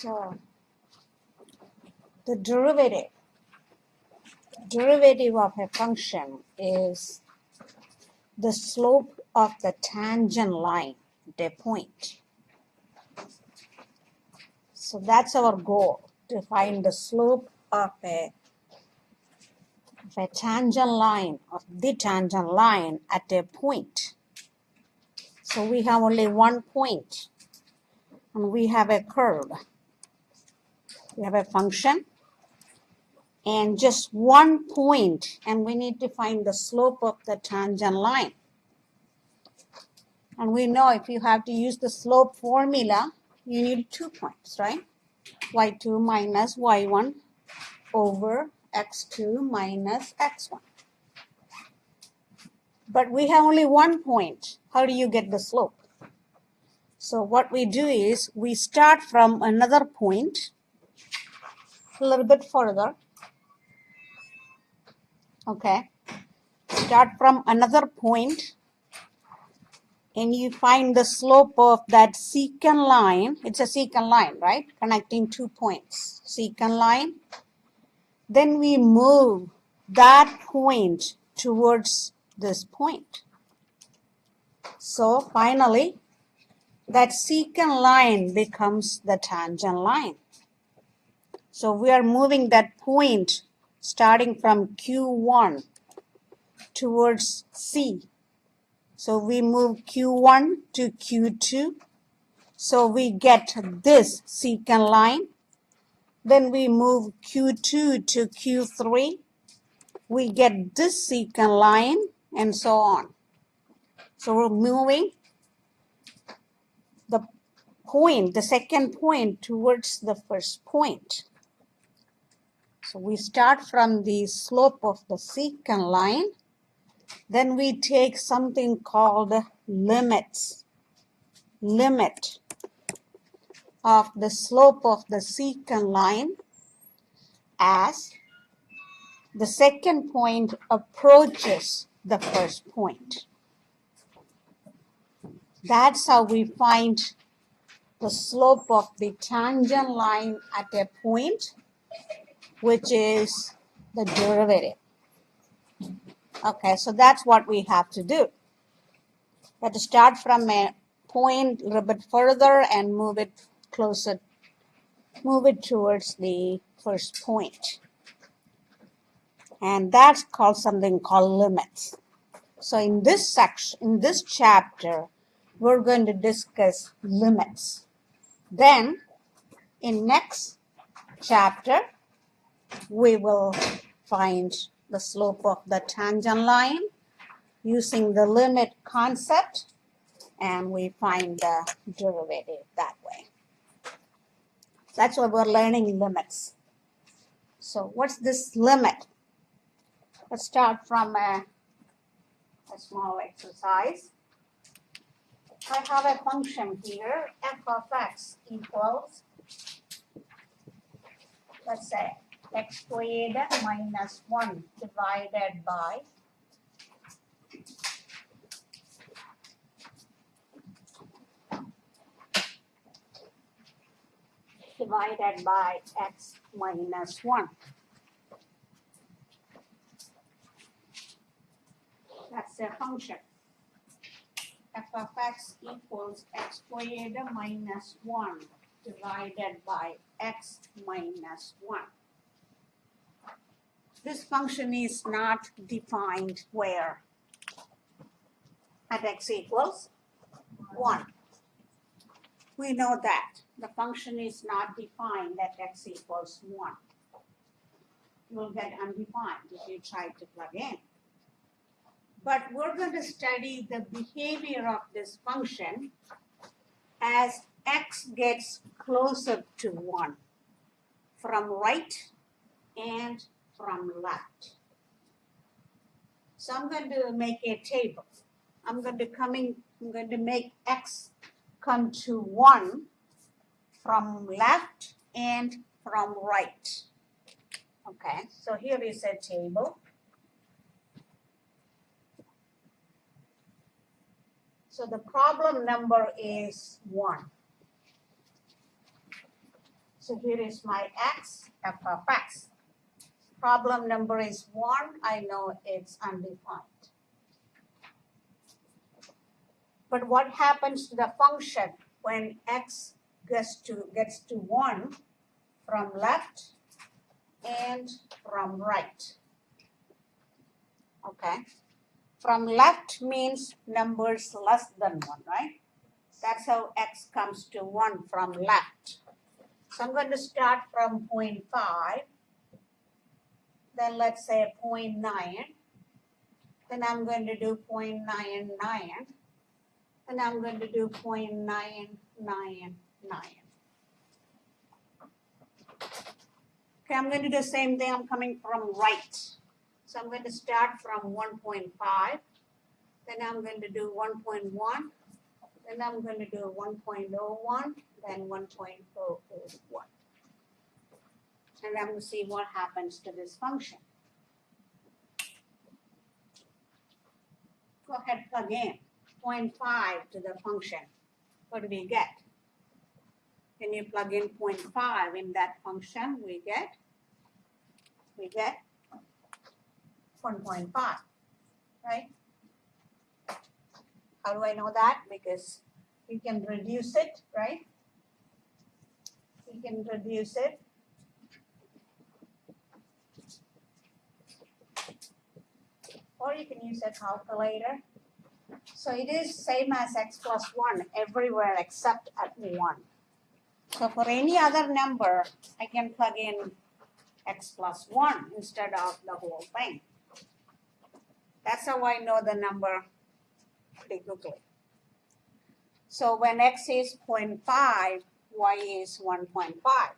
So the derivative of a function is the slope of the tangent line at a point. So that's our goal, to find the slope of a tangent line, of the tangent line at a point. So we have only one point, and we have a curve. We have a function and just one point, and we need to find the slope of the tangent line. And we know if you have to use the slope formula, you need 2 points, right? y2 minus y1 over x2 minus x1. But we have only one point. How do you get the slope? So what we do is we start from another point a little bit further. Okay. Start from another point and you find the slope of that secant line. It's a secant line, right? Connecting 2 points. Secant line. Then we move that point towards this point. So finally, that secant line becomes the tangent line. So we are moving that point starting from Q1 towards C. So we move Q1 to Q2. So we get this secant line. Then we move Q2 to Q3. We get this secant line and so on. So we're moving the point, the second point towards the first point. So we start from the slope of the secant line. Then we take something called limits. Limit of the slope of the secant line as the second point approaches the first point. That's how we find the slope of the tangent line at a point, which is the derivative. Okay, so that's what we have to do. We have to start from a point a little bit further and move it closer, move it towards the first point. And that's called something called limits. So in this section, in this chapter, we're going to discuss limits. Then in next chapter, we will find the slope of the tangent line using the limit concept, and we find the derivative that way. That's why we're learning limits. So what's this limit? Let's start from a small exercise. I have a function here, f of x equals, let's say, x squared minus 1 divided by x minus 1. That's a function. F of x equals x squared minus 1 divided by x minus 1. This function is not defined where? At x equals 1. We know that the function is not defined at x equals 1. It will get undefined if you try to plug in. But we're going to study the behavior of this function as x gets closer to 1 from right and from left. So I'm going to make a table. I'm going to make x come to 1 from left and from right. Okay, so here is a table. So the problem number is 1. So here is my x, f of x. Problem number is 1. I know it's undefined. But what happens to the function when x gets to 1 from left and from right? Okay. From left means numbers less than 1, right? That's how x comes to 1 from left. So I'm going to start from 0.5. Then let's say 0.9. Then I'm going to do 0.99. And I'm going to do 0.999. Okay, I'm going to do the same thing. I'm coming from right. So I'm going to start from 1.5. Then I'm going to do 1.1. Then I'm going to do 1.01. Then 1.001. And I'm going to see what happens to this function. Go ahead, plug in 0.5 to the function. What do we get? When you plug in 0.5 in that function, we get 1.5, right? How do I know that? Because we can reduce it, right? We can reduce it. Or you can use a calculator. So it is same as x plus 1 everywhere except at 1. So for any other number, I can plug in x plus 1 instead of the whole thing. That's how I know the number pretty quickly. So when x is 0.5, y is 1.5.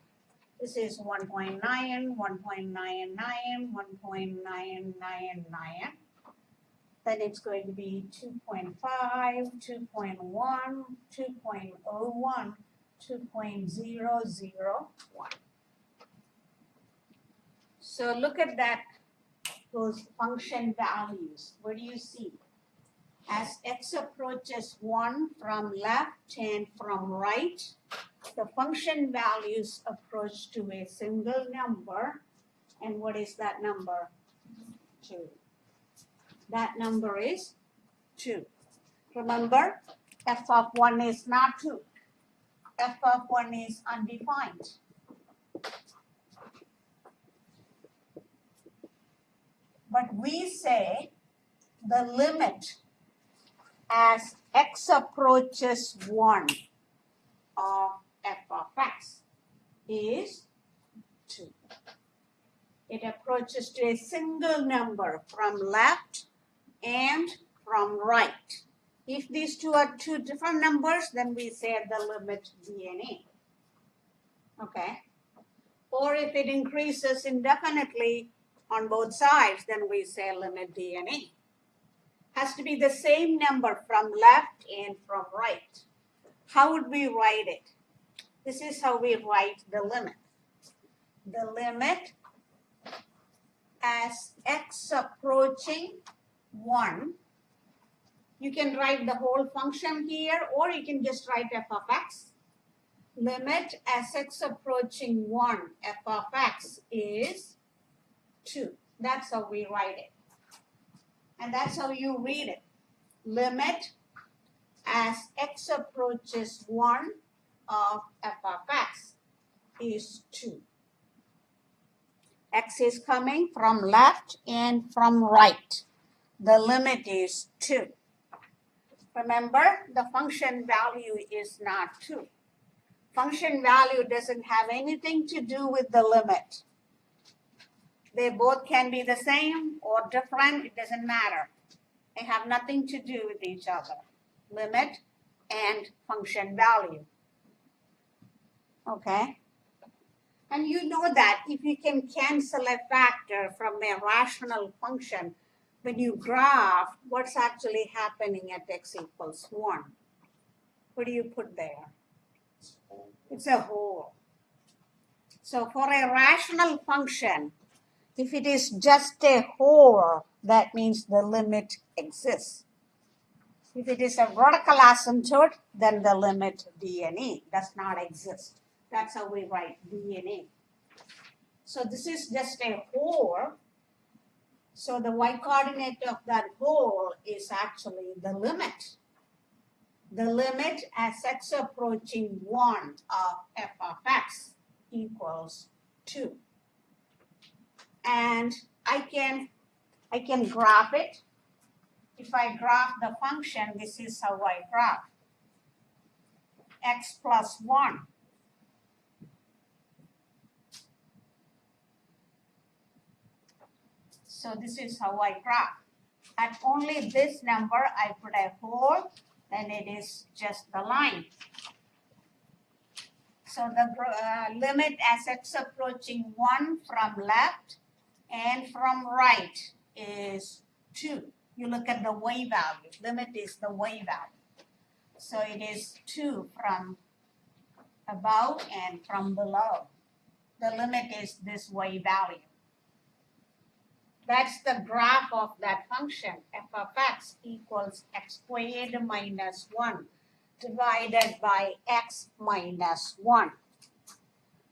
This is 1.9, 1.99, 1.999. Then it's going to be 2.5, 2.1, 2.01, 2.001. So look at that, those function values. What do you see? As x approaches 1 from left and from right, the function values approach to a single number. And what is that number? 2. That number is 2. Remember, f of 1 is not 2. F of 1 is undefined. But we say the limit as x approaches 1 of f of x is 2. It approaches to a single number from left and from right. If these two are two different numbers, then we say the limit dna. Okay? Or if it increases indefinitely on both sides, then we say limit dna. Has to be the same number from left and from right. How would we write it? This is how we write the limit. The limit as x approaching 1. You can write the whole function here, or you can just write f of x. Limit as x approaching 1 f of x is 2. That's how we write it. And that's how you read it. Limit as x approaches 1 of f of x is 2. X is coming from left and from right. The limit is 2. Remember, the function value is not 2. Function value doesn't have anything to do with the limit. They both can be the same or different. It doesn't matter. They have nothing to do with each other. Limit and function value. Okay? And you know that if you can cancel a factor from a rational function, when you graph what's actually happening at x equals 1, what do you put there? It's a whole. So for a rational function, if it is just a whole, that means the limit exists. If it is a vertical asymptote, then the limit dne does not exist. That's how we write DNA. So this is just a hole. So the y-coordinate of that hole is actually the limit. The limit as x approaching 1 of f of x equals 2. And I can graph it. If I graph the function, this is how I graph. X plus 1. So this is how I graph. At only this number, I put a hole, then it is just the line. So the limit as x approaching 1 from left and from right is 2. You look at the y value. Limit is the y value. So it is 2 from above and from below. The limit is this y value. That's the graph of that function. F of x equals x squared minus 1 divided by x minus 1.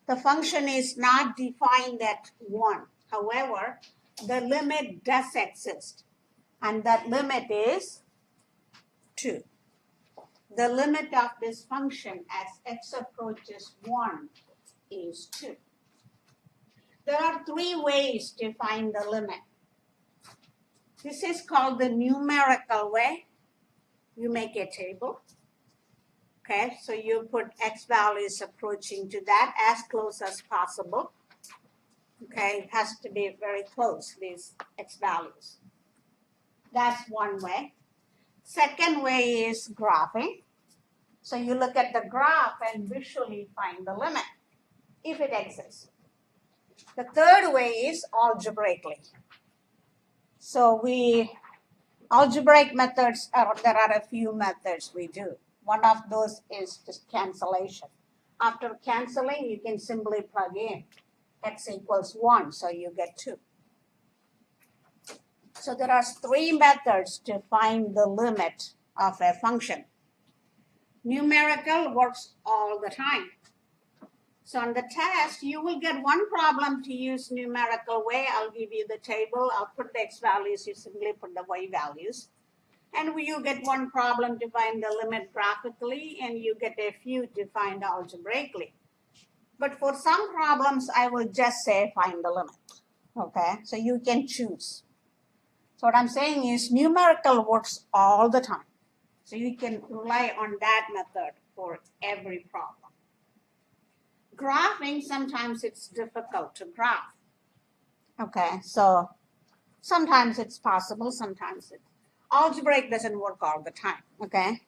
The function is not defined at 1. However, the limit does exist. And that limit is 2. The limit of this function as x approaches 1 is 2. There are 3 ways to find the limit. This is called the numerical way. You make a table. Okay, so you put x values approaching to that as close as possible. Okay, it has to be very close, these x values. That's one way. Second way is graphing. So you look at the graph and visually find the limit, if it exists. The third way is algebraically. So algebraic methods, there are a few methods we do. One of those is just cancellation. After canceling, you can simply plug in x equals 1, so you get 2. So there are 3 methods to find the limit of a function. Numerical works all the time. So on the test, you will get one problem to use numerical way. I'll give you the table. I'll put the x values. You simply put the y values. And you get one problem to find the limit graphically, and you get a few to find algebraically. But for some problems, I will just say find the limit. Okay, so you can choose. So what I'm saying is numerical works all the time. So you can rely on that method for every problem. Graphing, sometimes it's difficult to graph. Okay, so sometimes it's possible, sometimes it's algebraic doesn't work all the time. Okay,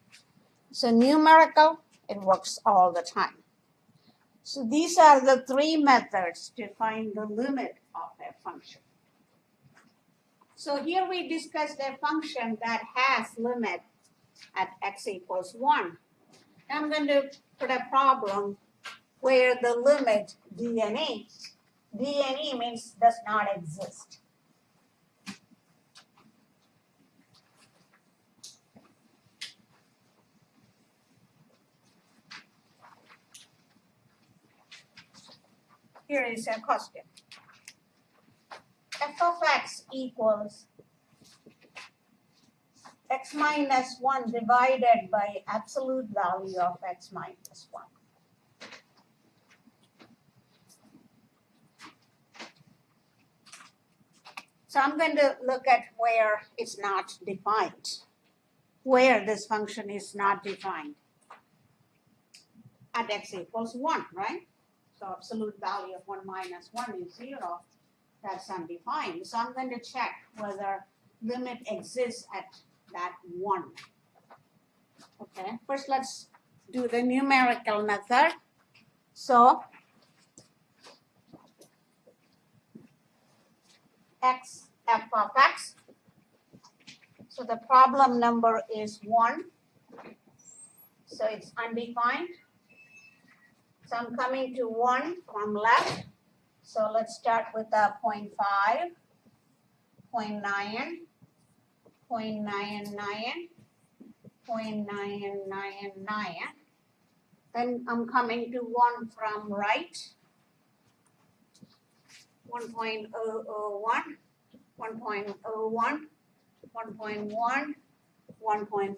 so numerical, it works all the time. So these are the 3 methods to find the limit of a function. So here we discussed a function that has limit at x equals 1. I'm going to put a problem where the limit DNA means does not exist. Here is a question. F of x equals x minus 1 divided by absolute value of x minus 1. So I'm going to look at where it's not defined, where this function is not defined. At x equals 1, right? So absolute value of 1 minus 1 is 0. That's undefined. So I'm going to check whether limit exists at that 1. Okay, first let's do the numerical method. So f of x. So the problem number is 1. So it's undefined. So I'm coming to 1 from left. So let's start with 0.5, 0.9, 0.99, 0.999, Then I'm coming to 1 from right. 1.001, 1.01, 1.1, 1.5.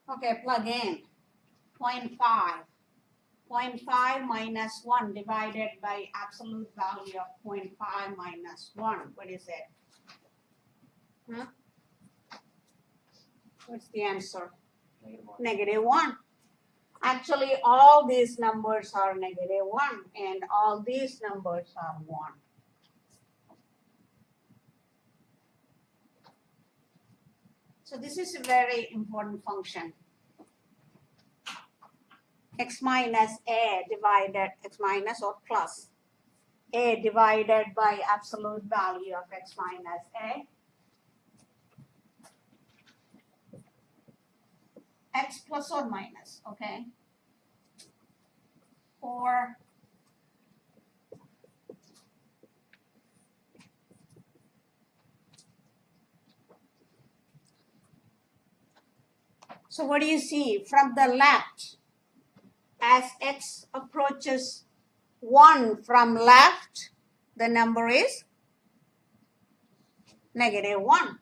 Okay, plug in. 0.5. 0.5 minus 1 divided by absolute value of 0.5 minus 1. What is it? Huh? What's the answer? Negative 1. Actually, all these numbers are negative 1 and all these numbers are 1. So this is a very important function. X minus a divided, x minus or plus a divided by absolute value of x minus a. X plus or minus, okay? Or so what do you see from the left? As x approaches 1 from left, the number is negative 1.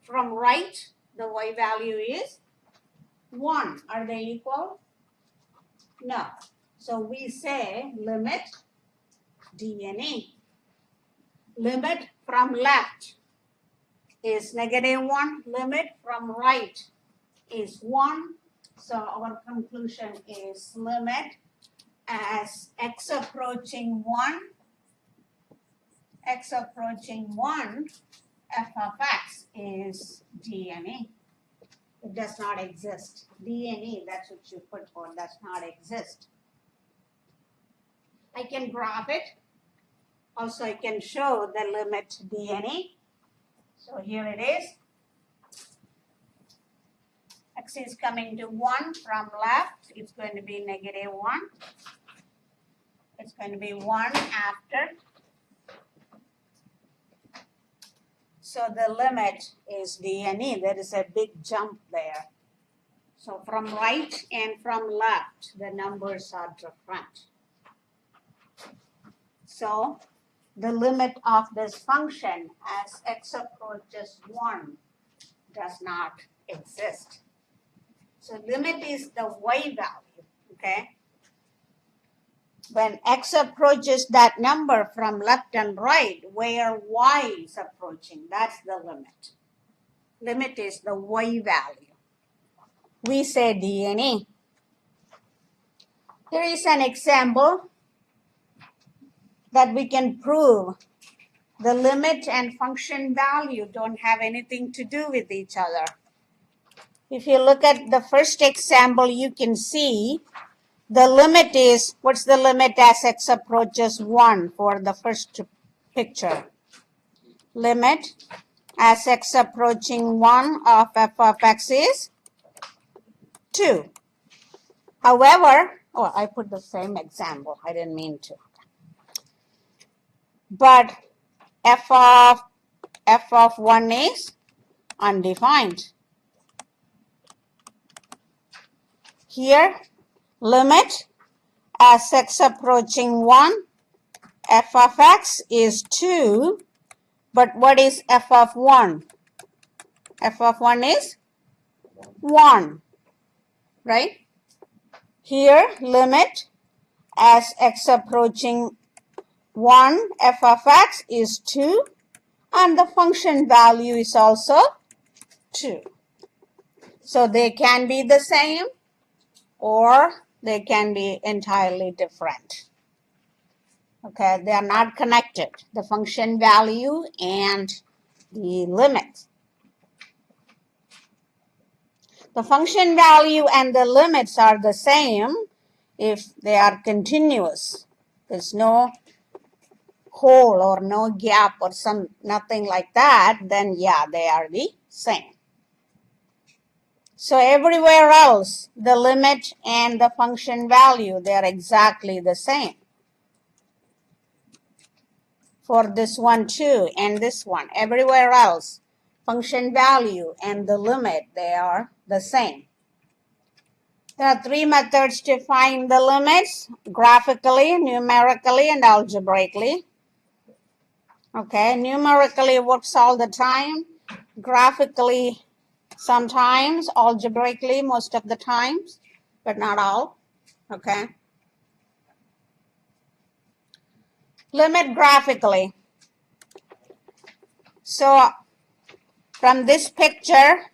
From right, the y value is 1. Are they equal? No. So we say limit d and e. Limit from left is negative 1. Limit from right is 1. So our conclusion is limit as x approaching 1, f of x is d and e. It does not exist. D and E, that's what you put for, does not exist. I can graph it. Also, I can show the limit D and E. So here it is. X is coming to 1 from left. It's going to be negative 1. It's going to be 1 after. So the limit is D and E. There is a big jump there. So from right and from left, the numbers are different. So the limit of this function as x approaches 1 does not exist. So limit is the y value, okay? When x approaches that number from left and right, where y is approaching, that's the limit. Limit is the y value. We say D and E. Here is an example that we can prove the limit and function value don't have anything to do with each other. If you look at the first example, you can see the limit is, what's the limit as x approaches 1 for the first picture? Limit as x approaching 1 of f of x is 2. However, oh, I put the same example. I didn't mean to. But f of 1 is undefined. Here, limit as x approaching 1, f of x is 2. But what is f of 1? F of 1 is 1, right? Here, limit as x approaching 1, f of x is 2. And the function value is also 2. So they can be the same or they can be entirely different. Okay, they are not connected, the function value and the limit. The function value and the limits are the same if they are continuous. There's no hole or no gap or nothing like that, then yeah, they are the same. So everywhere else, the limit and the function value, they are exactly the same. For this one too, and this one, everywhere else, function value and the limit, they are the same. There are three methods to find the limits: graphically, numerically, and algebraically. Okay, numerically works all the time, graphically sometimes, algebraically most of the times, but not all. Okay. Limit graphically. So from this picture,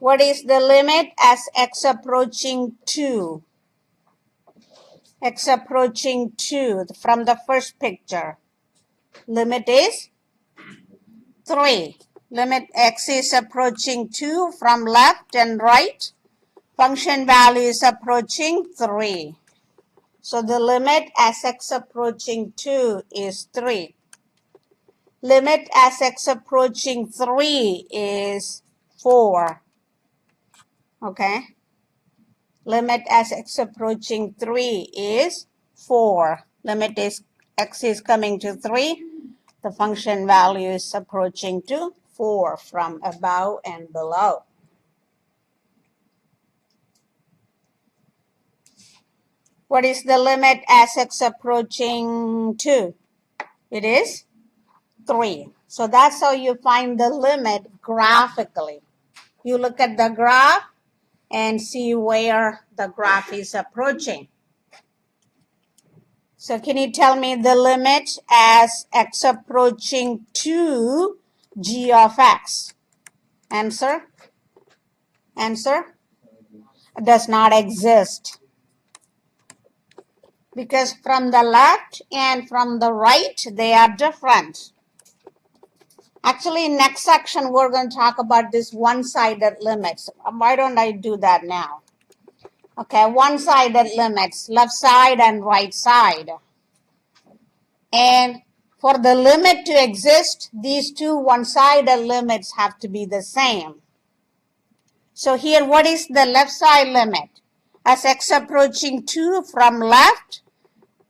what is the limit as x approaching 2? X approaching 2 from the first picture. Limit is 3. Limit x is approaching 2 from left and right. Function value is approaching 3. So the limit as x approaching 2 is 3. Limit as x approaching 3 is 4. Okay. Limit as x approaching 3 is 4. Limit is x is coming to 3. The function value is approaching to 4 from above and below. What is the limit as x approaching 2? It is 3. So that's how you find the limit graphically. You look at the graph and see where the graph is approaching. So can you tell me the limit as x approaching 2 g of x? Answer? Answer? Does not exist. Because from the left and from the right, they are different. Actually, in next section, we're going to talk about this one-sided limits. Why don't I do that now? Okay, one-sided limits, left side and right side. And for the limit to exist, these two one-sided limits have to be the same. So here, what is the left side limit? As x approaching 2 from left,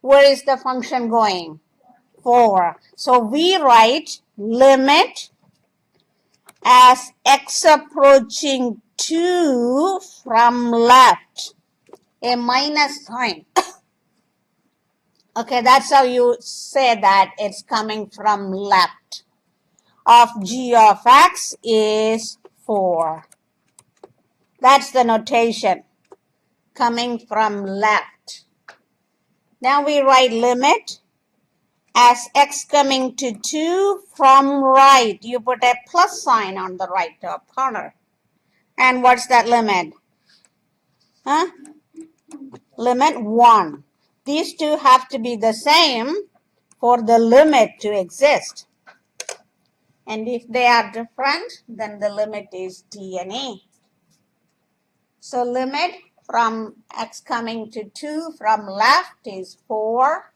where is the function going? 4. So we write limit as x approaching 2 from left, a minus sign. Okay, that's how you say that it's coming from left. Of g of x is 4. That's the notation, coming from left. Now we write limit as x coming to 2 from right. You put a plus sign on the right top corner. And what's that limit? Huh? Limit 1. These two have to be the same for the limit to exist. And if they are different, then the limit is d and e. So limit from x coming to 2 from left is 4.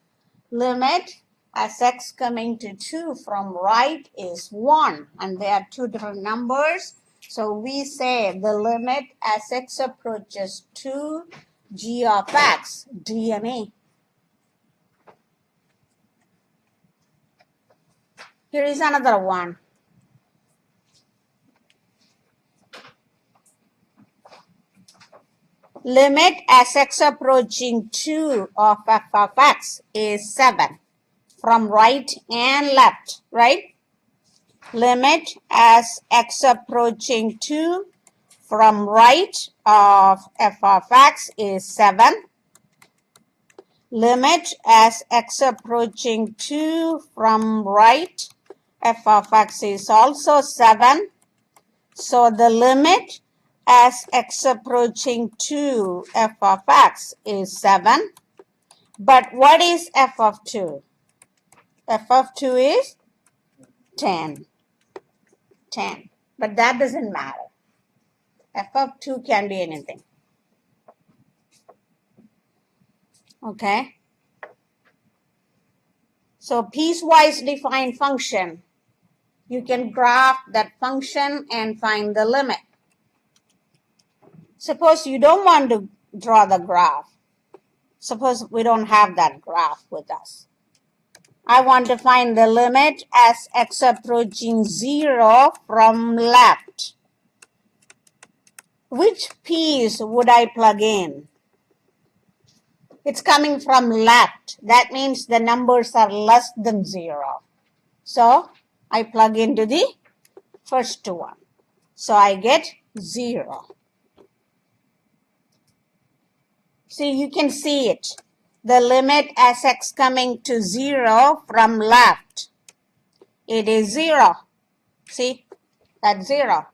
Limit as x coming to 2 from right is 1. And they are two different numbers. So we say the limit as x approaches 2 g of x, d and e. Here is another one. Limit as x approaching 2 of f of x is 7 from right and left, right? Limit as x approaching 2 from right of f of x is 7. Limit as x approaching 2 from right f of x is also 7. So the limit as x approaching 2 f of x is 7. But what is f of 2? F of 2 is 10. 10. But that doesn't matter. F of 2 can be anything. Okay. So piecewise defined function. You can graph that function and find the limit. Suppose you don't want to draw the graph. Suppose we don't have that graph with us. I want to find the limit as x approaching 0 from left. Which piece would I plug in? It's coming from left. That means the numbers are less than 0. So I plug into the first one. So I get 0. See, you can see it. The limit as x coming to 0 from left. It is 0. See, that's 0.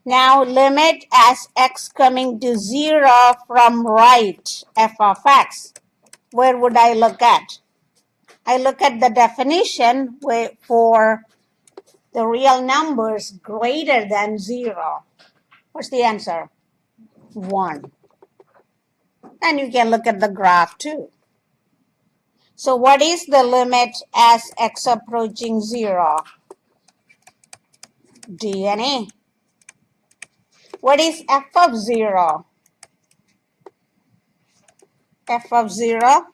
Now limit as x coming to 0 from right, f of x. Where would I look at? I look at the definition for the real numbers greater than 0. What's the answer? 1. And you can look at the graph too. So what is the limit as x approaching 0? D and E. What is f of 0? F of 0?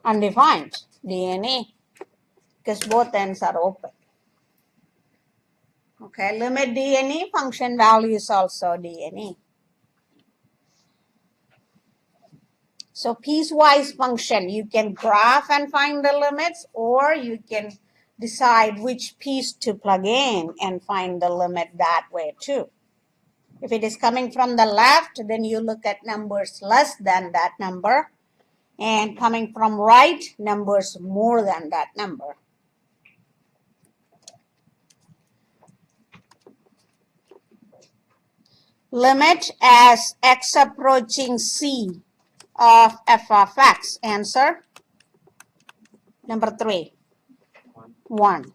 Undefined. D and E. Because both ends are open. Okay, limit D and E, function value is also D and E. So piecewise function, you can graph and find the limits, or you can decide which piece to plug in and find the limit that way too. If it is coming from the left, then you look at numbers less than that number, and coming from right, numbers more than that number. Limit as x approaching C of f of x. Answer number 3. 1.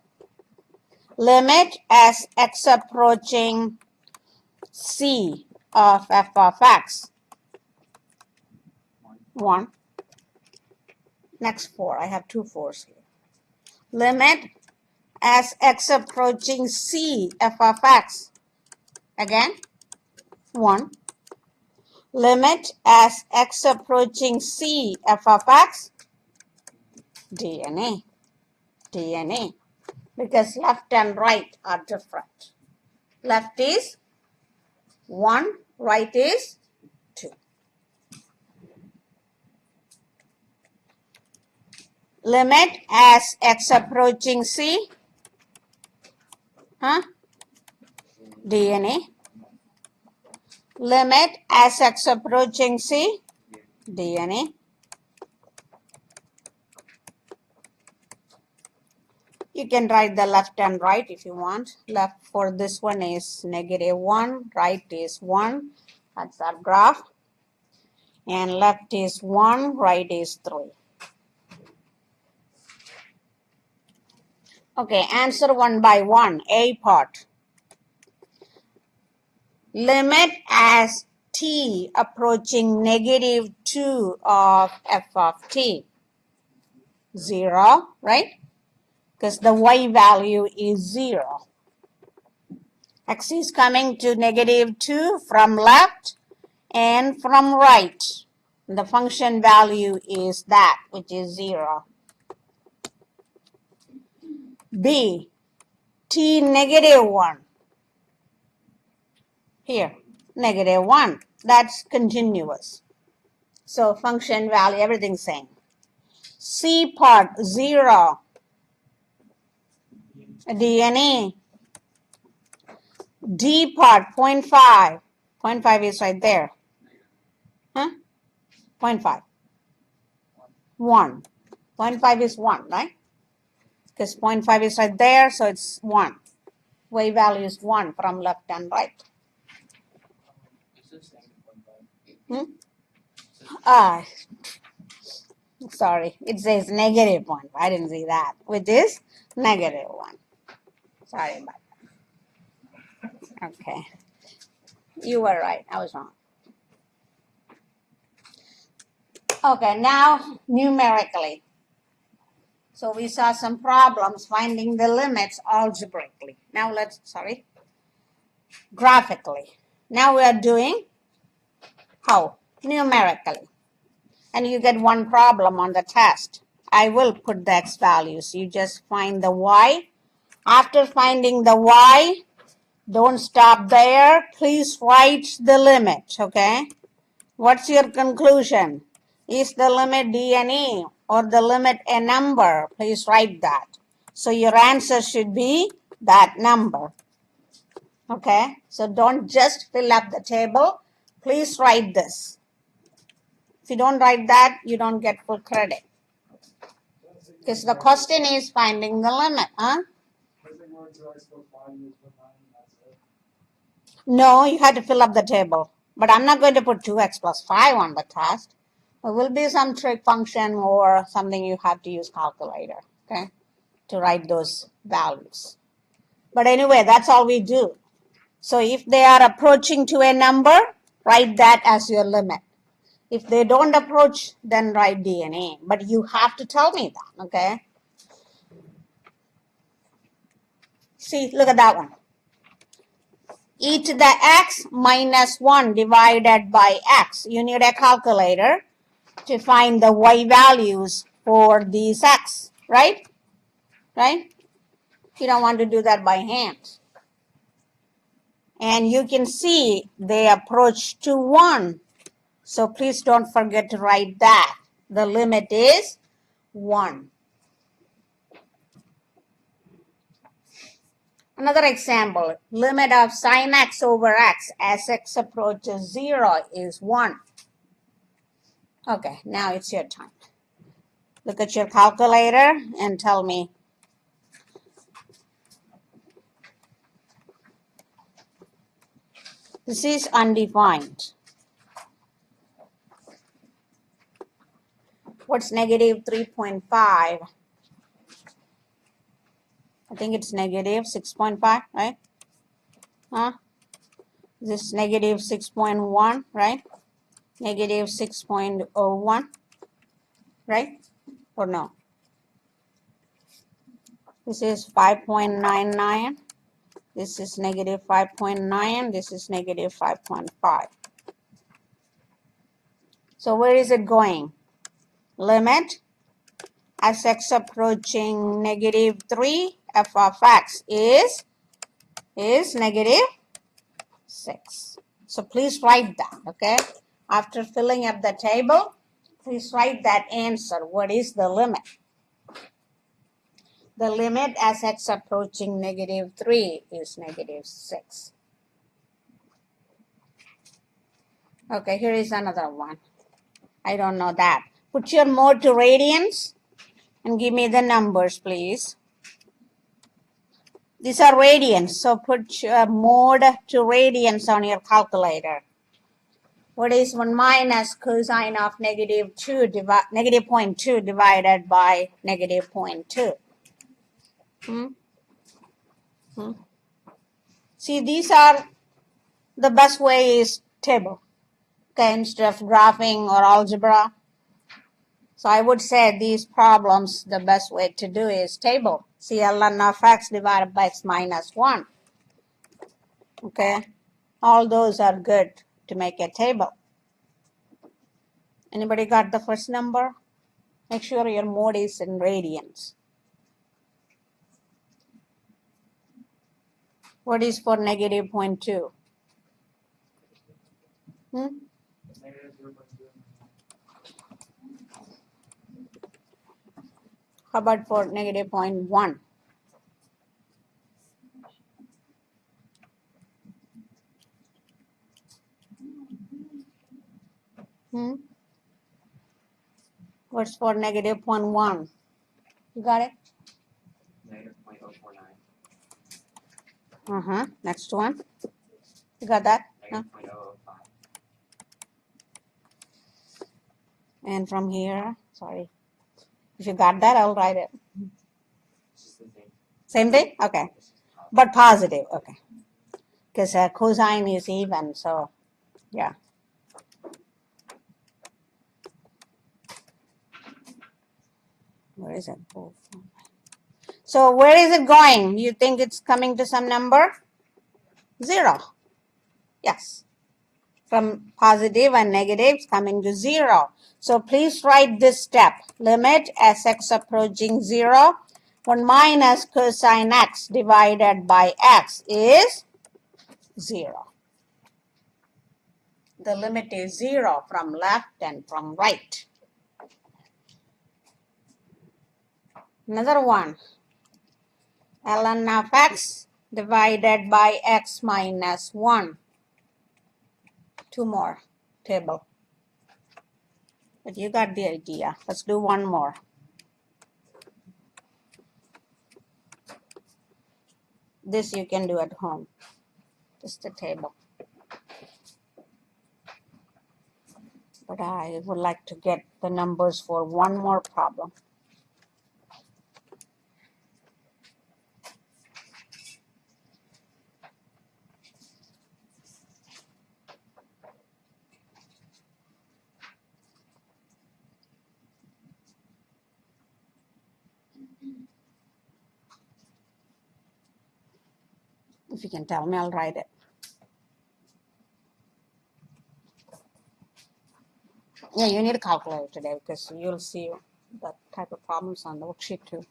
Limit as x approaching C of f of x. 1. Next 4. I have 2 4s here. Limit as x approaching C f of x. Again, 1. Limit as x approaching C f of x. D and E. D and E. Because left and right are different. Left is 1, right is 2. Limit as x approaching C. D and E. Limit as x approaching C. D and E. You can write the left and right if you want. Left for this one is -1, right is 1. That's our graph. And left is 1, right is 3. Okay, answer one by one. A part. Limit as t approaching -2 of f of t. 0, right? Because the y value is 0. X is coming to -2 from left and from right. The function value is that, which is 0. B, t -1. Here, -1. That's continuous. So function value, everything's same. C part, 0. D and E. D part, 0.5. 0.5 is right there. 0.5. 1. 0.5 is 1, right? Because 0.5 is right there, so it's 1. Y value is 1 from left and right. Sorry, it says -1. I didn't see that, which is -1. Sorry about that. Okay. You were right. I was wrong. Okay, now numerically. So we saw some problems finding the limits algebraically. Now graphically. Now we are doing how? Numerically. and you get one problem on the test. I will put the x values. You just find the y. After finding the y, don't stop there. Please write the limit, okay? What's your conclusion? Is the limit d and e or the limit a number? Please write that. So your answer should be that number. Okay, so don't just fill up the table. Please write this. If you don't write that, you don't get full credit. Because the question is finding the limit, huh? No, you had to fill up the table. But I'm not going to put 2x plus 5 on the test. There will be some trick function or something you have to use calculator, okay, to write those values. But anyway, that's all we do. So if they are approaching to a number, write that as your limit. If they don't approach, then write d and e. But you have to tell me that, okay? See, look at that one. E to the x minus 1 divided by x. You need a calculator to find the y values for these x, right? Right? You don't want to do that by hand. And you can see they approach to 1. So please don't forget to write that. The limit is 1. Another example, limit of sine x over x as x approaches 0 is 1. Okay, now it's your time. Look at your calculator and tell me. This is undefined. What's negative 3.5? I think it's negative 6.5, right? Huh? This is negative 6.1, right? Negative 6.01, right? Or no? This is 5.99. This is negative 5.9. This is negative 5.5. So where is it going? Limit as x approaching negative 3, f of x is negative 6. So please write that, okay? After filling up the table, please write that answer. What is the limit? The limit as x approaching negative 3 is negative 6. Okay, here is another one. I don't know that. Put your mode to radians and give me the numbers, please. These are radians, so put your mode to radians on your calculator. What is 1 minus cosine of negative 0.2 divided by negative 0.2? See, these are the best way is table, okay, instead of graphing or algebra. So I would say these problems, the best way to do is table. See, ln of x divided by x minus 1. Okay, all those are good to make a table. Anybody got the first number? Make sure your mode is in radians. What is for negative 0.2? How about for negative 0.1? What's for negative 0.1? You got it? Negative 0.049. Next one. You got that? Negative 0.005. And from here, sorry. If you got that, I'll write it. Same thing? Okay. But positive, okay. Because cosine is even, so yeah. Where is it? So where is it going? You think it's coming to some number? 0. Yes. from positive and negatives coming to 0. So please write this step. Limit as x approaching 0. 1 minus cosine x divided by x is 0. The limit is 0 from left and from right. Another one. ln of x divided by x minus 1. Two more table. But you got the idea. Let's do one more. This you can do at home. Just a table. But I would like to get the numbers for one more problem. If you can tell me, I'll write it. Yeah, you need a calculator today because you'll see that type of problems on the worksheet too.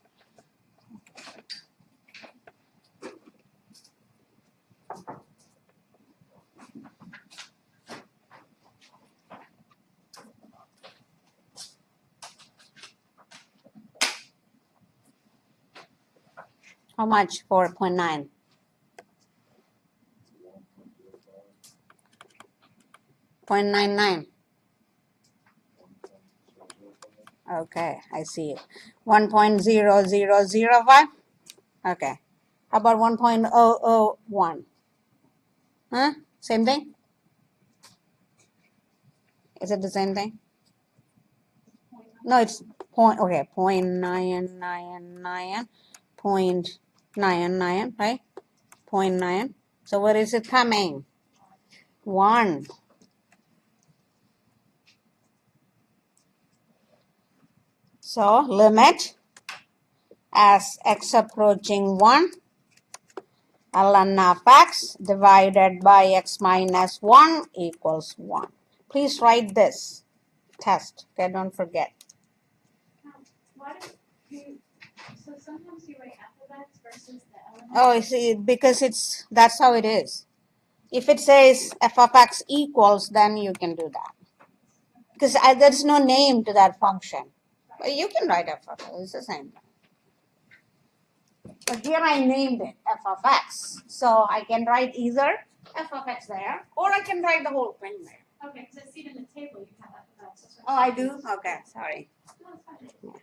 How much? 4.9. 0.99. Okay, I see it. 1.0005. Okay. How about 1.001? Huh? Same thing? Is it the same thing? No, it's point. Okay, 0.999. 0.99, right? 0.9. So where is it coming? 1. So limit as x approaching 1, ln of x divided by x minus 1 equals 1. Please write this test. Okay, don't forget. Why do you, so sometimes you write f of x versus the element. Oh, you see, because that's how it is. If it says f of x equals, then you can do that. Because there's no name to that function. But you can write f of x. It's the same thing. But here I named it f of x. So I can write either f of x there, or I can write the whole thing there. Okay, because I see it in the table, you have f of x. Oh, I do? Okay, sorry. No, it's fine.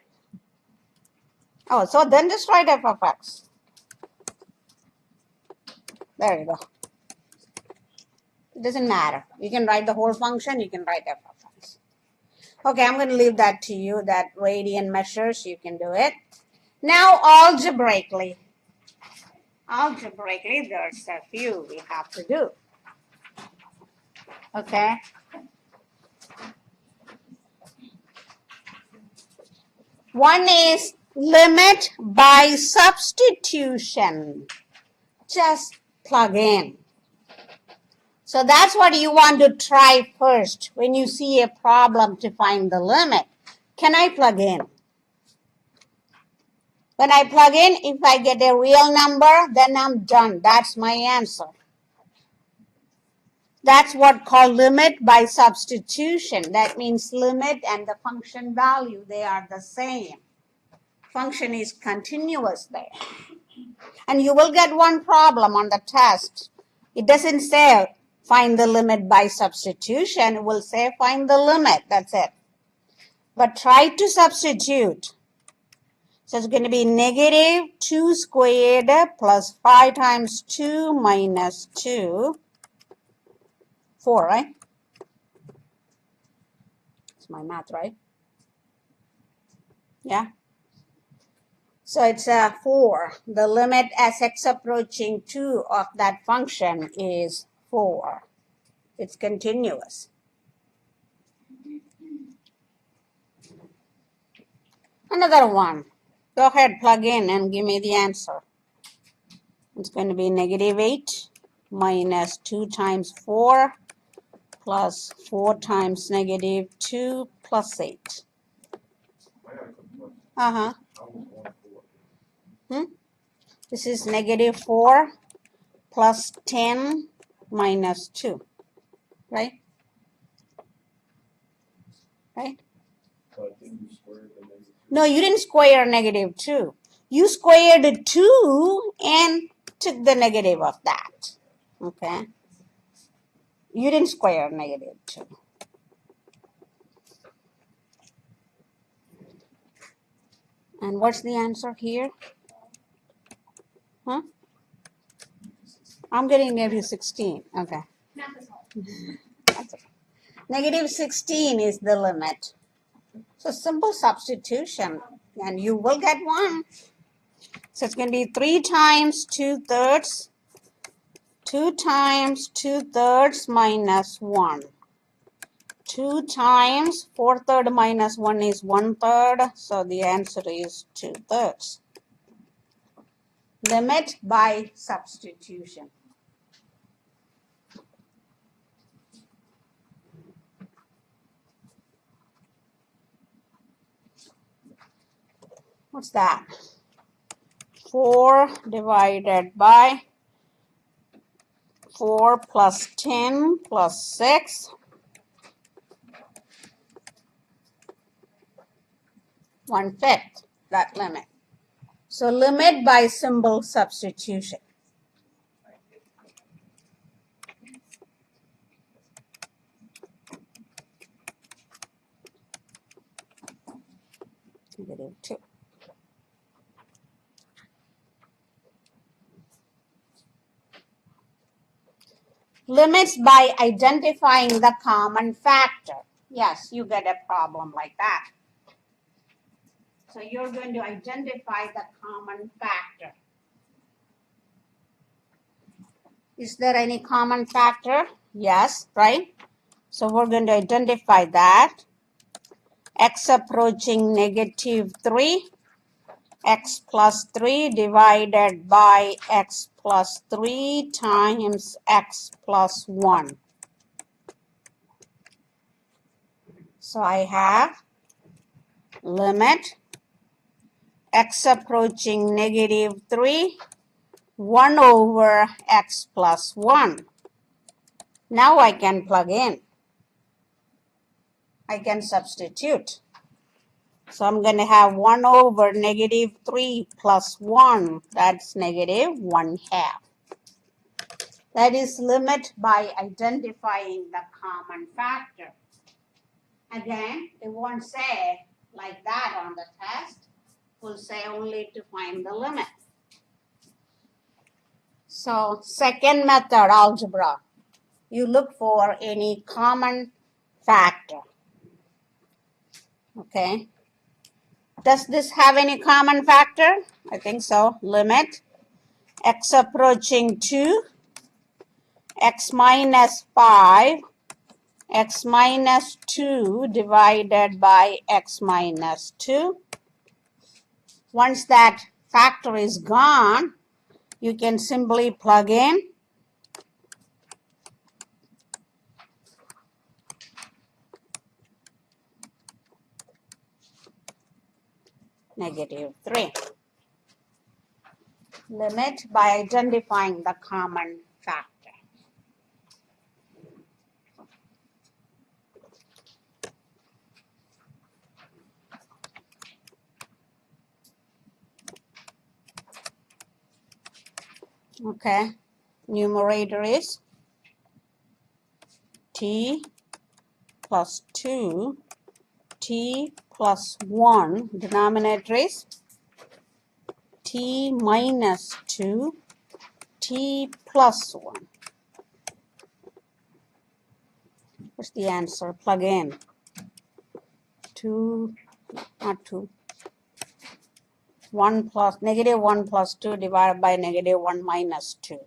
Oh, so then just write f of x. There you go. It doesn't matter. You can write the whole function, you can write f of x. Okay, I'm going to leave that to you, that radian measures, you can do it. Now, algebraically, there's a few we have to do. Okay. One is limit by substitution. Just plug in. So that's what you want to try first when you see a problem to find the limit. Can I plug in? When I plug in, if I get a real number, then I'm done. That's my answer. That's what called limit by substitution. That means limit and the function value, they are the same. Function is continuous there. And you will get one problem on the test. It doesn't say find the limit by substitution. It will say find the limit. That's it. But try to substitute. So it's going to be negative 2 squared plus 5 times 2 minus 2. 4, right? It's my math, right? Yeah. So it's 4. The limit as x approaching 2 of that function is 4. It's continuous. Another one. Go ahead, plug in and give me the answer. It's going to be negative 8 minus 2 times 4 plus 4 times negative 2 plus 8. I got a quick question. Uh-huh. I was 1 4. This is negative 4 plus 10 minus 2, right? Right? But then you squared the negative. No, you didn't square negative 2. You squared 2 and took the negative of that. Okay? You didn't square negative 2. And what's the answer here? Huh? I'm getting negative 16. Okay. Not this whole. That's okay. Negative 16 is the limit. So simple substitution. And you will get 1. So it's going to be 3 times 2/3. 2 times 2/3 minus 1. 2 times 4/3 minus 1 is 1/3. So the answer is 2/3. Limit by substitution. What's that? 4 divided by 4 plus 10 plus 6. 1/5, that limit. So limit by symbol substitution. -2. Limits by identifying the common factor. Yes, you get a problem like that. So you're going to identify the common factor. Is there any common factor? Yes, right? So we're going to identify that. X approaching -3. X plus 3 divided by x plus 3 times x plus 1. So I have limit x approaching -3, 1 over x plus 1. Now I can plug in. I can substitute. So I'm going to have 1 over -3 plus 1. That's -1/2. That is limit by identifying the common factor. Again, it won't say like that on the test. It will say only to find the limit. So second method, algebra. You look for any common factor. Okay. Does this have any common factor? I think so. Limit x approaching 2, x minus 5, x minus 2 divided by x minus 2. Once that factor is gone, you can simply plug in -3. Limit by identifying the common factor. Okay, numerator is t plus 2, t plus 1. Denominator is t minus 2, t plus 1. What's the answer? Plug in. 2, not 2. 1 plus, -1 plus 2 divided by -1 minus 2.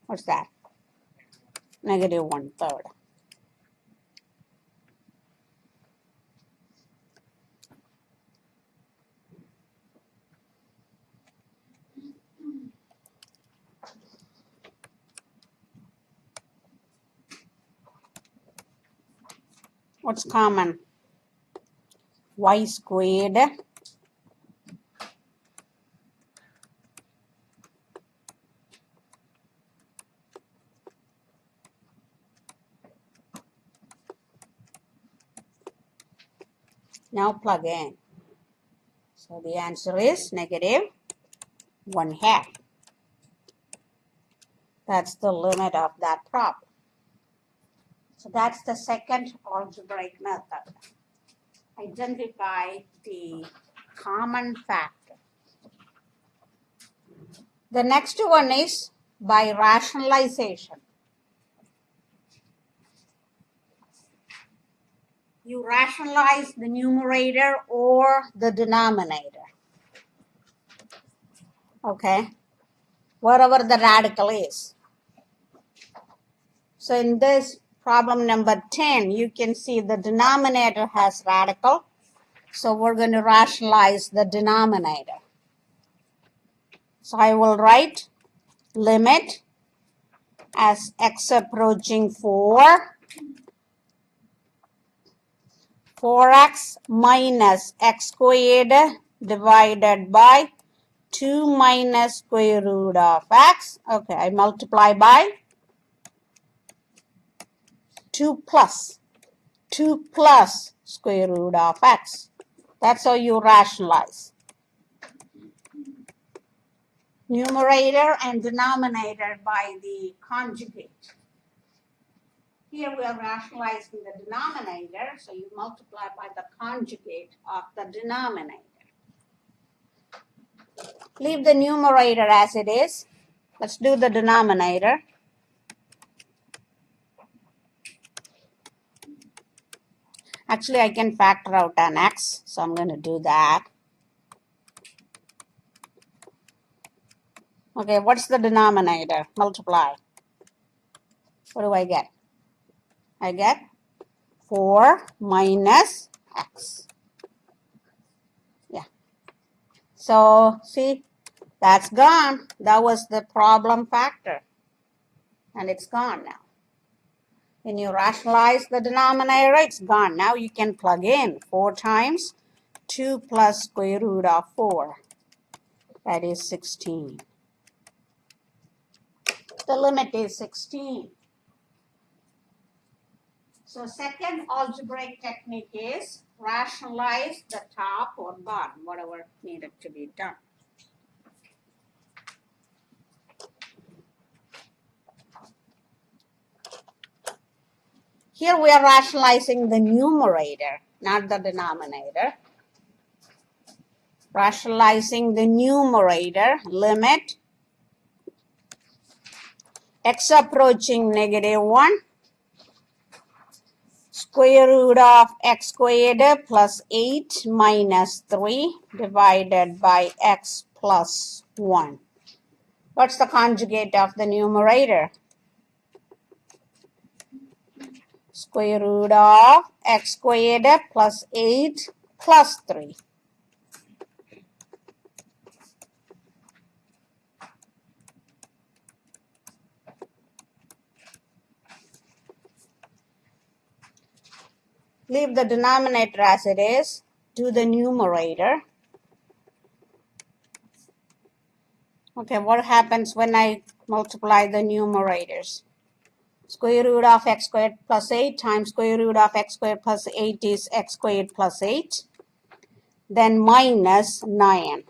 What's that? -1/3. What's common? Y squared now plug in. So the answer is negative 1/2. That's the limit of that problem. So that's the second algebraic method. Identify the common factor. The next one is by rationalization. You rationalize the numerator or the denominator. Okay, whatever the radical is. So in this problem number 10, you can see the denominator has radical. So we're going to rationalize the denominator. So I will write limit as x approaching 4x minus x squared divided by 2 minus square root of x. Okay, I multiply by 2 plus square root of x. That's how you rationalize. Numerator and denominator by the conjugate. Here we are rationalizing the denominator, so you multiply by the conjugate of the denominator. Leave the numerator as it is. Let's do the denominator. Actually, I can factor out an x, so I'm going to do that. Okay, what's the denominator? Multiply. What do I get? I get 4 minus x. Yeah. So, see, that's gone. That was the problem factor. And it's gone now. When you rationalize the denominator, it's gone. Now you can plug in 4 times 2 plus square root of 4. That is 16. The limit is 16. So second algebraic technique is rationalize the top or bottom, whatever needed to be done. Here we are rationalizing the numerator, not the denominator. Rationalizing the numerator, limit x approaching negative 1, square root of x squared plus 8 minus 3 divided by x plus 1. What's the conjugate of the numerator? Square root of x squared plus 8 plus 3. Leave the denominator as it is. Do the numerator. Okay, what happens when I multiply the numerators? Square root of x squared plus 8 times square root of x squared plus 8 is x squared plus 8. Then minus 9.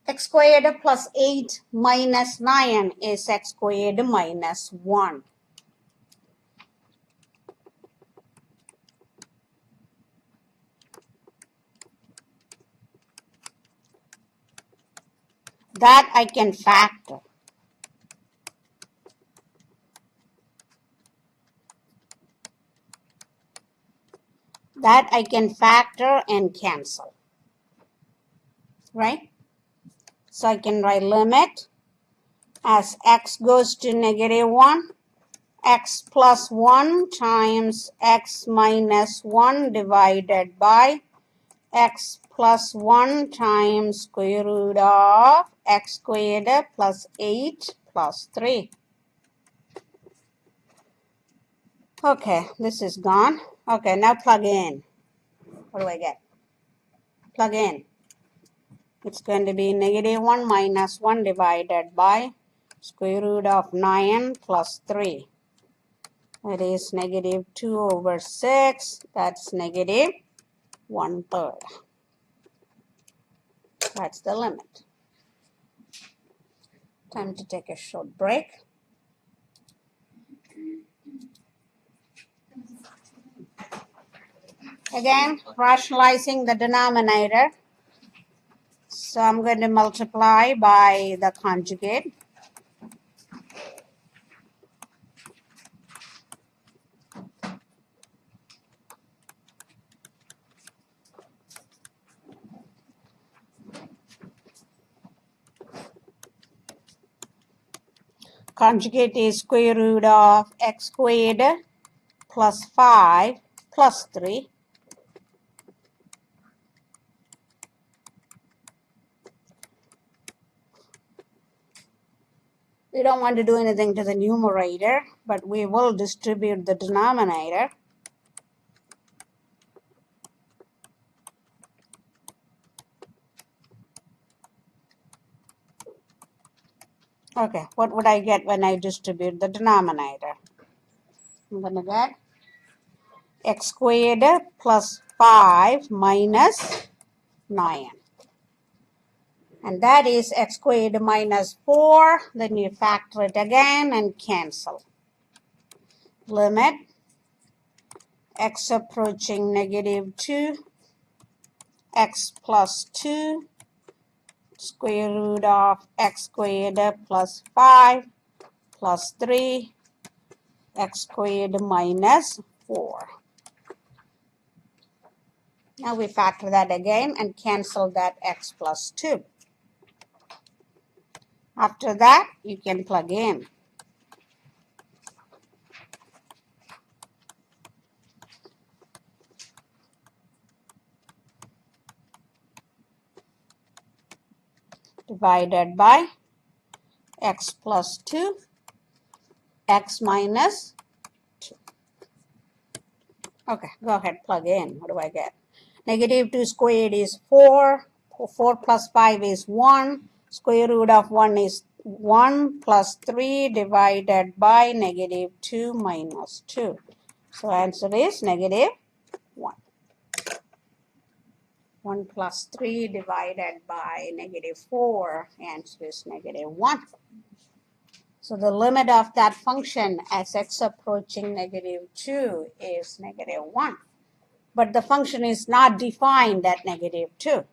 X squared plus 8 minus 9 is x squared minus 1. That I can factor. That I can factor and cancel. Right? So I can write limit as x goes to negative 1, x plus 1 times x minus 1 divided by x plus 1 times square root of x squared plus 8 plus 3. Okay, this is gone. Okay, now plug in. What do I get? Plug in. It's going to be negative 1 minus 1 divided by square root of 9 plus 3. That is negative 2 over 6. That's negative 1/3. That's the limit. Time to take a short break. Again, rationalizing the denominator. So I'm going to multiply by the conjugate. Conjugate is square root of x squared plus 5 plus 3. We don't want to do anything to the numerator, but we will distribute the denominator. Okay, what would I get when I distribute the denominator? I'm going to get x squared plus 5 minus 9. And that is x squared minus 4. Then you factor it again and cancel. Limit x approaching negative 2, x plus 2, square root of x squared plus 5 plus 3, x squared minus 4. Now we factor that again and cancel that x plus 2. After that, you can plug in. Divided by x plus 2, x minus 2. Okay, go ahead, plug in. What do I get? Negative 2 squared is 4. 4 plus 5 is 1. Square root of 1 is 1 plus 3 divided by negative 2 minus 2. So answer is negative 1. 1 plus 3 divided by negative 4. Answer is negative 1. So the limit of that function as x approaching negative 2 is negative 1. But the function is not defined at negative 2.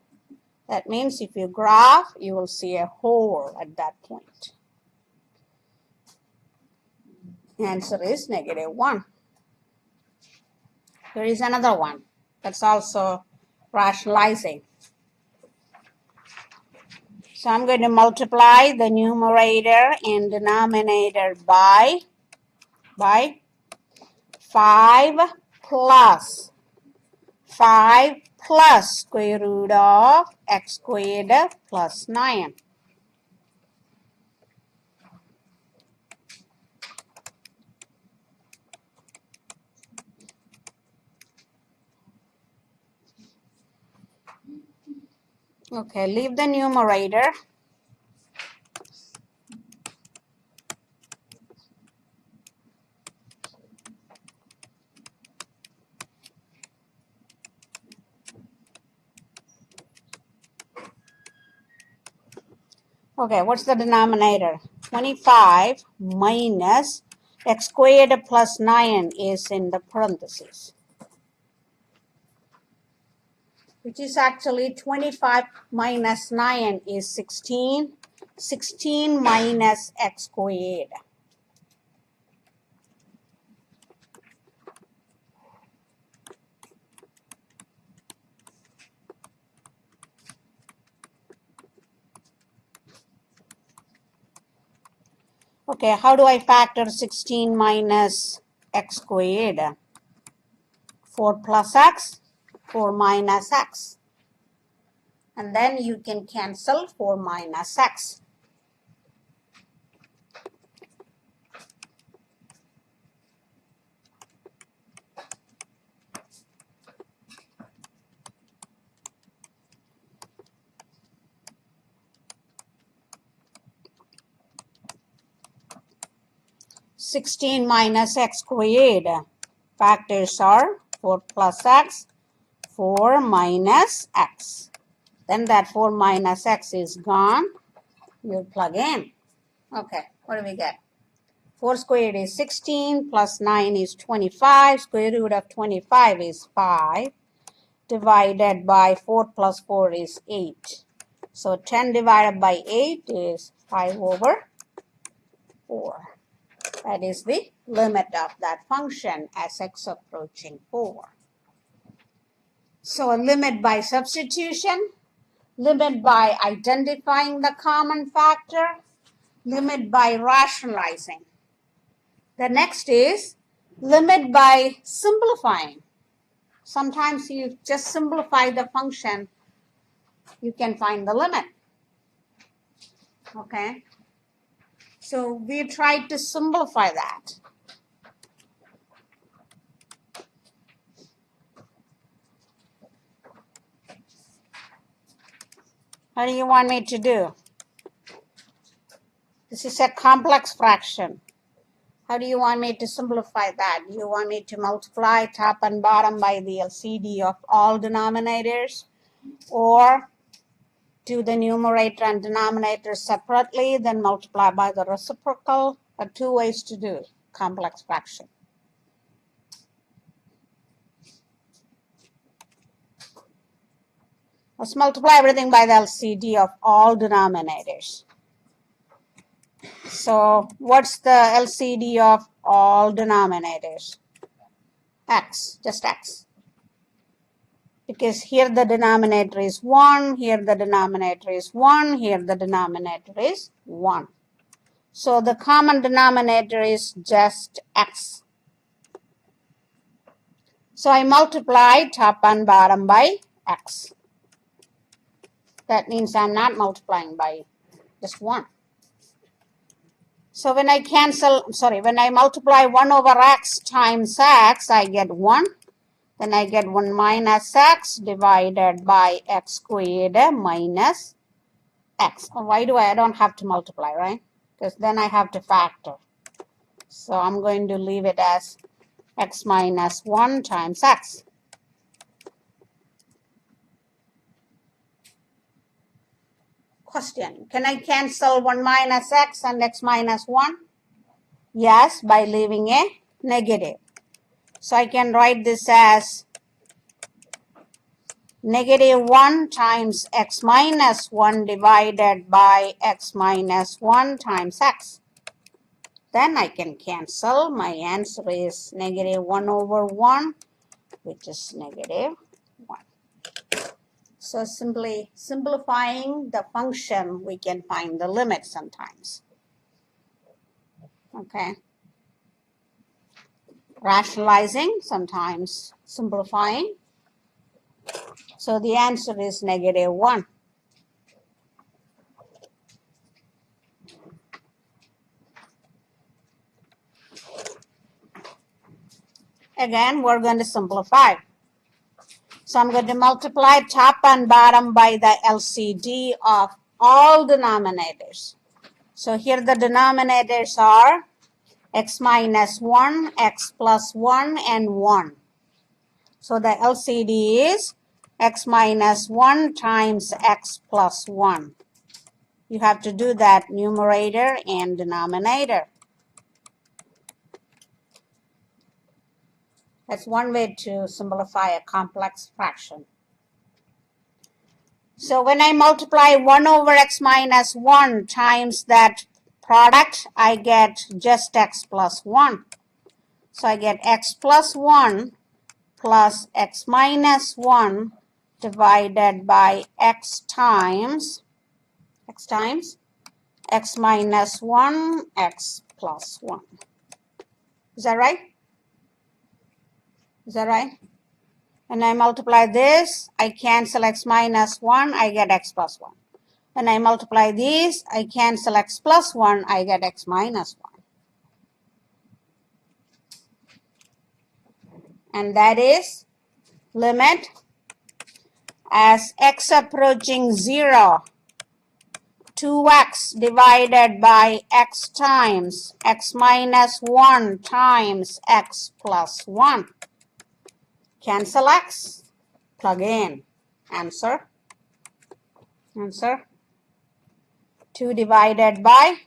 That means if you graph, you will see a hole at that point. The answer is negative 1. Here is another one. That's also rationalizing. So I'm going to multiply the numerator and denominator by 5 plus 5 plus square root of x squared plus 9. Okay, leave the numerator. Okay, what's the denominator? 25 minus x squared plus 9 is in the parentheses, which is actually 25 minus 9 is 16. 16 minus x squared. Okay, how do I factor 16 minus x squared? 4 plus x, 4 minus x. And then you can cancel 4 minus x. (16 minus x squared). Factors are 4 plus x, 4 minus x. Then that 4 minus x is gone. You plug in. Okay, what do we get? 4 squared is 16 plus 9 is 25. Square root of 25 is 5. Divided by 4 plus 4 is 8. So 10 divided by 8 is 5 over 4. That is the limit of that function as x approaching 4. So a limit by substitution, limit by identifying the common factor, limit by rationalizing. The next is limit by simplifying. Sometimes you just simplify the function, you can find the limit. Okay? So we tried to simplify that. What do you want me to do? This is a complex fraction. How do you want me to simplify that? Do you want me to multiply top and bottom by the LCD of all denominators? Or do the numerator and denominator separately, then multiply by the reciprocal? There are 2 ways to do complex fraction. Let's multiply everything by the LCD of all denominators. So what's the LCD of all denominators? X, just x. Because here the denominator is 1, here the denominator is 1, here the denominator is 1. So the common denominator is just x. So I multiply top and bottom by x. That means I'm not multiplying by just 1. So when I multiply 1 over x times x, I get 1. Then I get 1 minus x divided by x squared minus x. Why do I don't have to multiply, right? Because then I have to factor. So I'm going to leave it as x minus 1 times x. Question, can I cancel 1 minus x and x minus 1? Yes, by leaving a negative. So I can write this as negative 1 times x minus 1 divided by x minus 1 times x. Then I can cancel. My answer is negative 1 over 1, which is negative 1. So simply simplifying the function, we can find the limit sometimes. Okay. Rationalizing, sometimes simplifying. So the answer is negative 1. Again, we're going to simplify. So I'm going to multiply top and bottom by the LCD of all denominators. So here the denominators are x minus 1, x plus 1, and 1. So the LCD is x minus 1 times x plus 1. You have to do that numerator and denominator. That's one way to simplify a complex fraction. So when I multiply 1 over x minus 1 times that product, I get just x plus 1. So I get x plus 1 plus x minus 1 divided by x times x minus 1, x plus 1. Is that right? Is that right? When I multiply this, I cancel x minus 1, I get x plus 1. When I multiply these, I cancel x plus 1, I get x minus 1. And that is limit as x approaching 0, 2x divided by x times x minus 1 times x plus 1. Cancel x, plug in. Answer. 2 divided by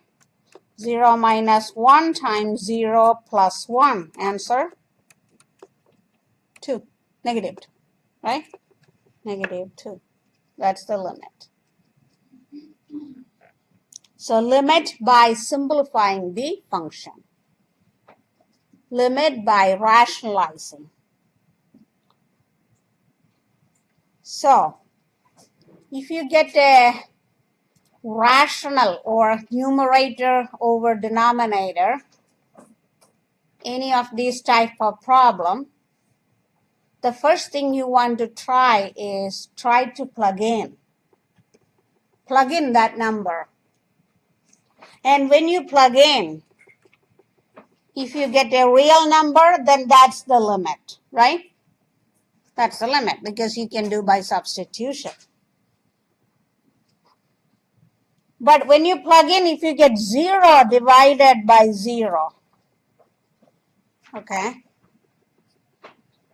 0 minus 1 times 0 plus 1. Answer. 2. Negative 2. Right? Negative 2. That's the limit. So limit by simplifying the function. Limit by rationalizing. So, if you get a rational or numerator over denominator, any of these type of problem, the first thing you want to try is try to plug in. Plug in that number. And when you plug in, if you get a real number, then that's the limit, right? That's the limit because you can do by substitution. But when you plug in, if you get 0 divided by 0, okay,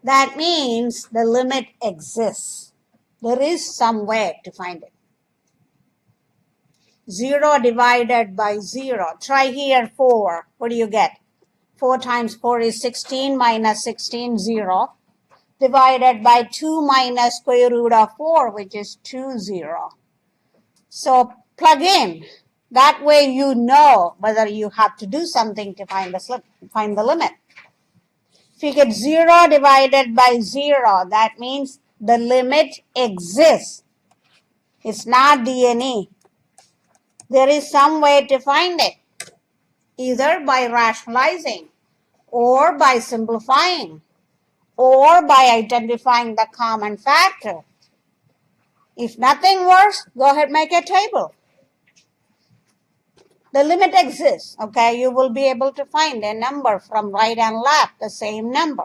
that means the limit exists. There is some way to find it. 0 divided by 0. Try here 4. What do you get? 4 times 4 is 16 minus 16, 0. Divided by 2 minus square root of 4, which is 2, 0. So plug in. That way you know whether you have to do something to find the limit. If you get 0 divided by 0, that means the limit exists. It's not D&E. There is some way to find it, either by rationalizing, or by simplifying, or by identifying the common factor. If nothing works, go ahead and make a table. The limit exists, okay? You will be able to find a number from right and left, the same number.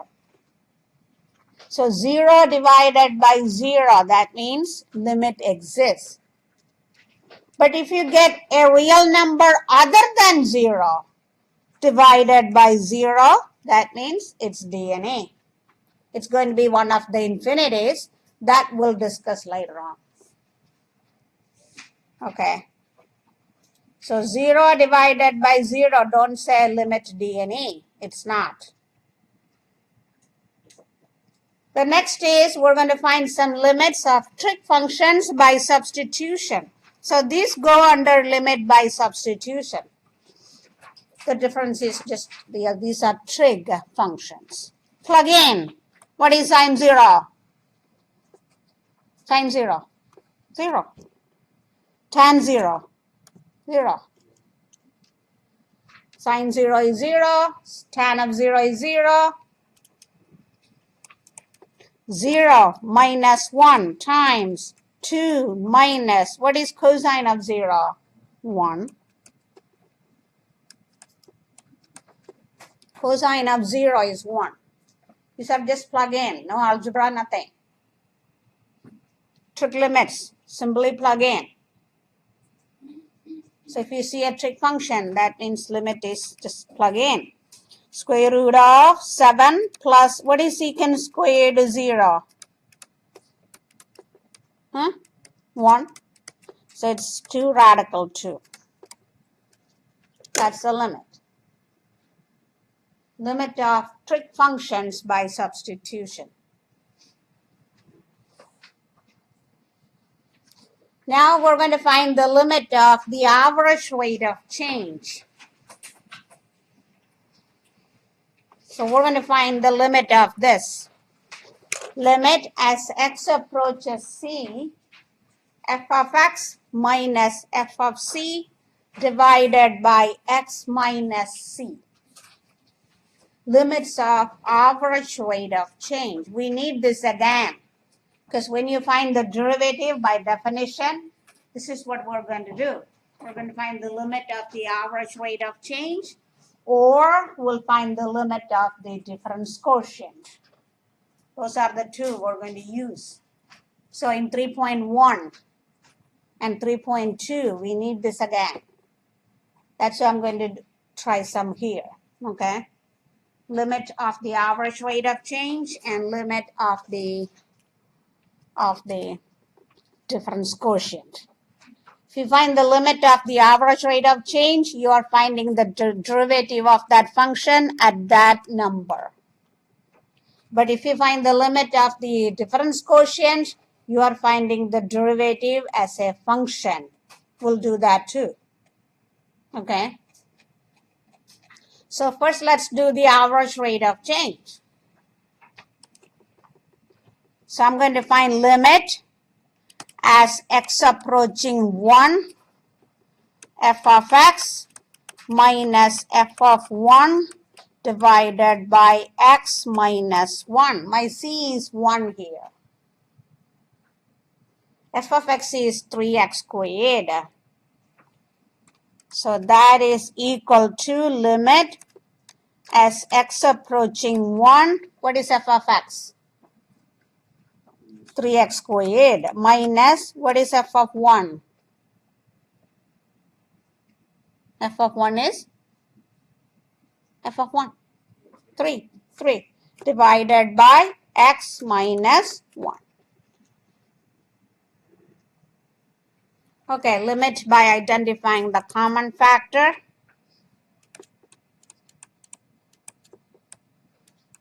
So 0 divided by 0, that means limit exists. But if you get a real number other than 0 divided by 0, that means it's D&E. It's going to be one of the infinities that we'll discuss later on. Okay. So 0 divided by 0, don't say limit D&E. It's not. The next is we're going to find some limits of trig functions by substitution. So these go under limit by substitution. The difference is just these are trig functions. Plug in. What is sine 0? Sine 0. 0. Tan 0. 0. Sine 0 is 0. Tan of 0 is 0. 0 minus 1 times 2 minus, what is cosine of 0? 1. Cosine of 0 is 1. These are just plug in, no algebra, nothing. Trig limits, simply plug in. So if you see a trig function, that means limit is just plug in. Square root of 7 plus, what is secant squared 0? 1. So it's 2 radical 2. That's the limit. Limit of trig functions by substitution. Now we're going to find the limit of the average rate of change. So we're going to find the limit of this. Limit as x approaches c, f of x minus f of c divided by x minus c. limits of average rate of change. We need this again because when you find the derivative, by definition, this is what we're going to do. We're going to find the limit of the average rate of change, or we'll find the limit of the difference quotient. Those are the two we're going to use. So in 3.1 and 3.2, we need this again. That's why I'm going to try some here, okay? Limit of the average rate of change and limit of the difference quotient. If you find the limit of the average rate of change, you are finding the derivative of that function at that number. But if you find the limit of the difference quotient, you are finding the derivative as a function. We'll do that too. Okay? So first let's do the average rate of change. So I'm going to find limit as x approaching 1, f of x minus f of 1 divided by x minus 1. My c is 1 here. F of x is 3x squared. So that is equal to limit as x approaching 1. What is f of x? 3x squared minus, what is f of 1? F of 1 is? F of 1. 3 divided by x minus 1. Okay, limit by identifying the common factor.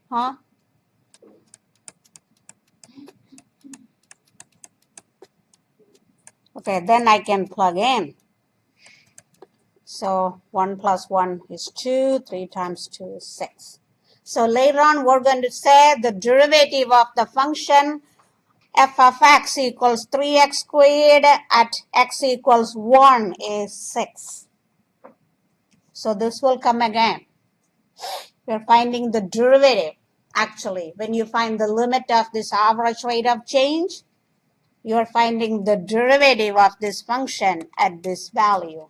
Huh? Okay, then I can plug in. So 1 plus 1 is 2, 3 times 2 is 6. So later on we're going to say the derivative of the function f of x equals 3x squared at x equals 1 is 6. So this will come again. We're finding the derivative. Actually, when you find the limit of this average rate of change, you're finding the derivative of this function at this value,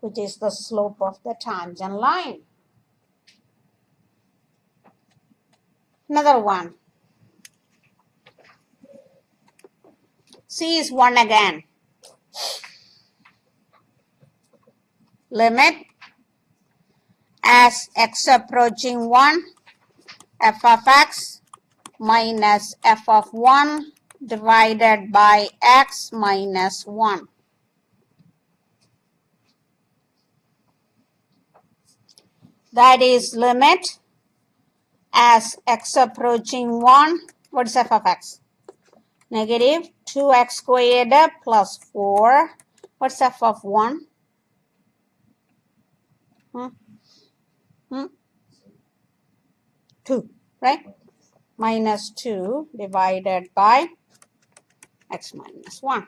which is the slope of the tangent line. Another one. C is 1 again. Limit as x approaching 1, f of x minus f of 1 divided by x minus 1. That is limit as x approaching 1. What is f of x? Negative 2x squared plus 4. What's f of 1? 2, right? Minus 2 divided by x minus 1.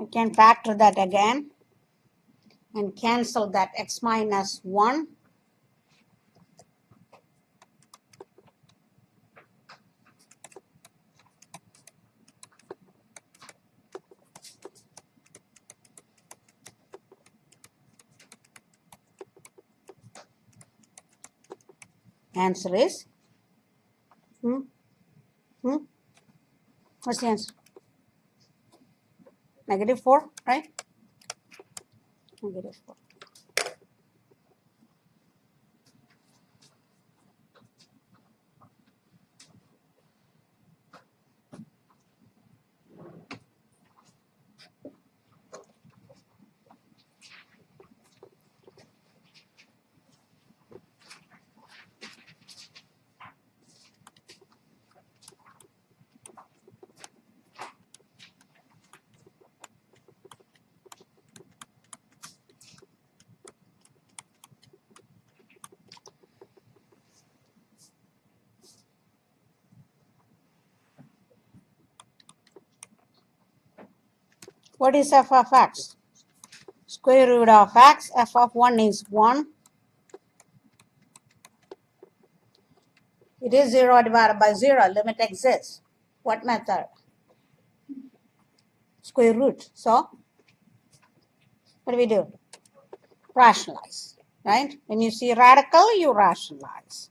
I can factor that again and cancel that x minus 1. Answer is? What's the answer? Negative 4, right? Negative 4. What is f of x? Square root of x, f of 1 is 1. It is 0 divided by 0. Limit exists. What method? Square root. So, what do we do? Rationalize. Right? When you see radical, you rationalize.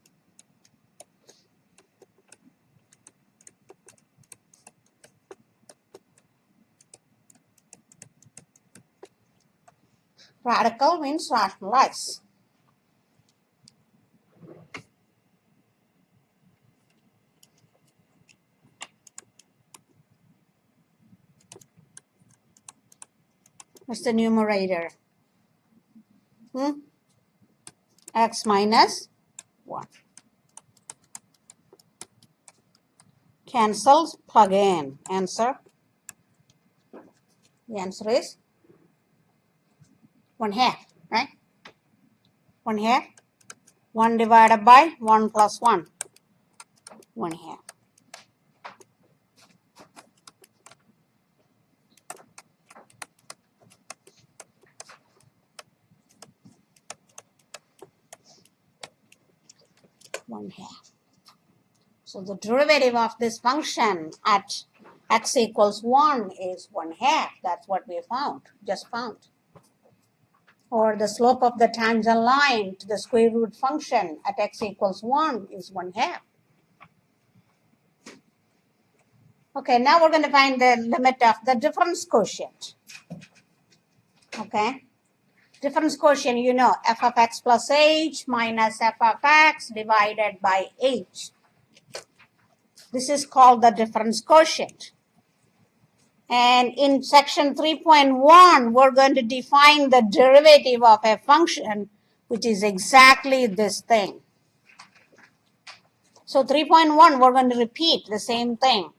Radical means rationalize. What's the numerator? X minus 1. Cancels, plug in. Answer. The answer is 1/2, right? 1/2. 1 divided by 1 plus 1. 1/2. So the derivative of this function at x equals 1 is 1/2. That's what we found, just found. Or the slope of the tangent line to the square root function at x equals 1 is 1/2. Okay, now we're going to find the limit of the difference quotient. Okay. Difference quotient, you know, f of x plus h minus f of x divided by h. This is called the difference quotient. And in section 3.1, we're going to define the derivative of a function, which is exactly this thing. So 3.1, we're going to repeat the same thing.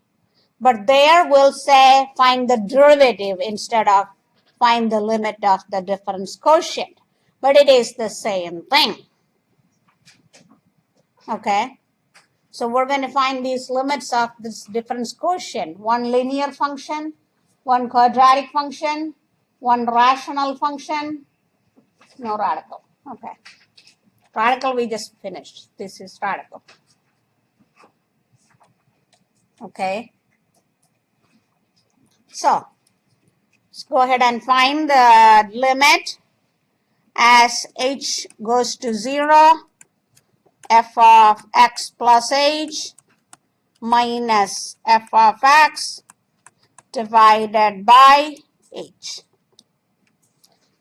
But there we'll say find the derivative instead of find the limit of the difference quotient. But it is the same thing. Okay. So we're going to find these limits of this difference quotient. One linear function, one quadratic function, one rational function, no radical. Okay. Radical we just finished. This is radical. Okay. So, let's go ahead and find the limit as h goes to 0, f of x plus h minus f of x divided by h.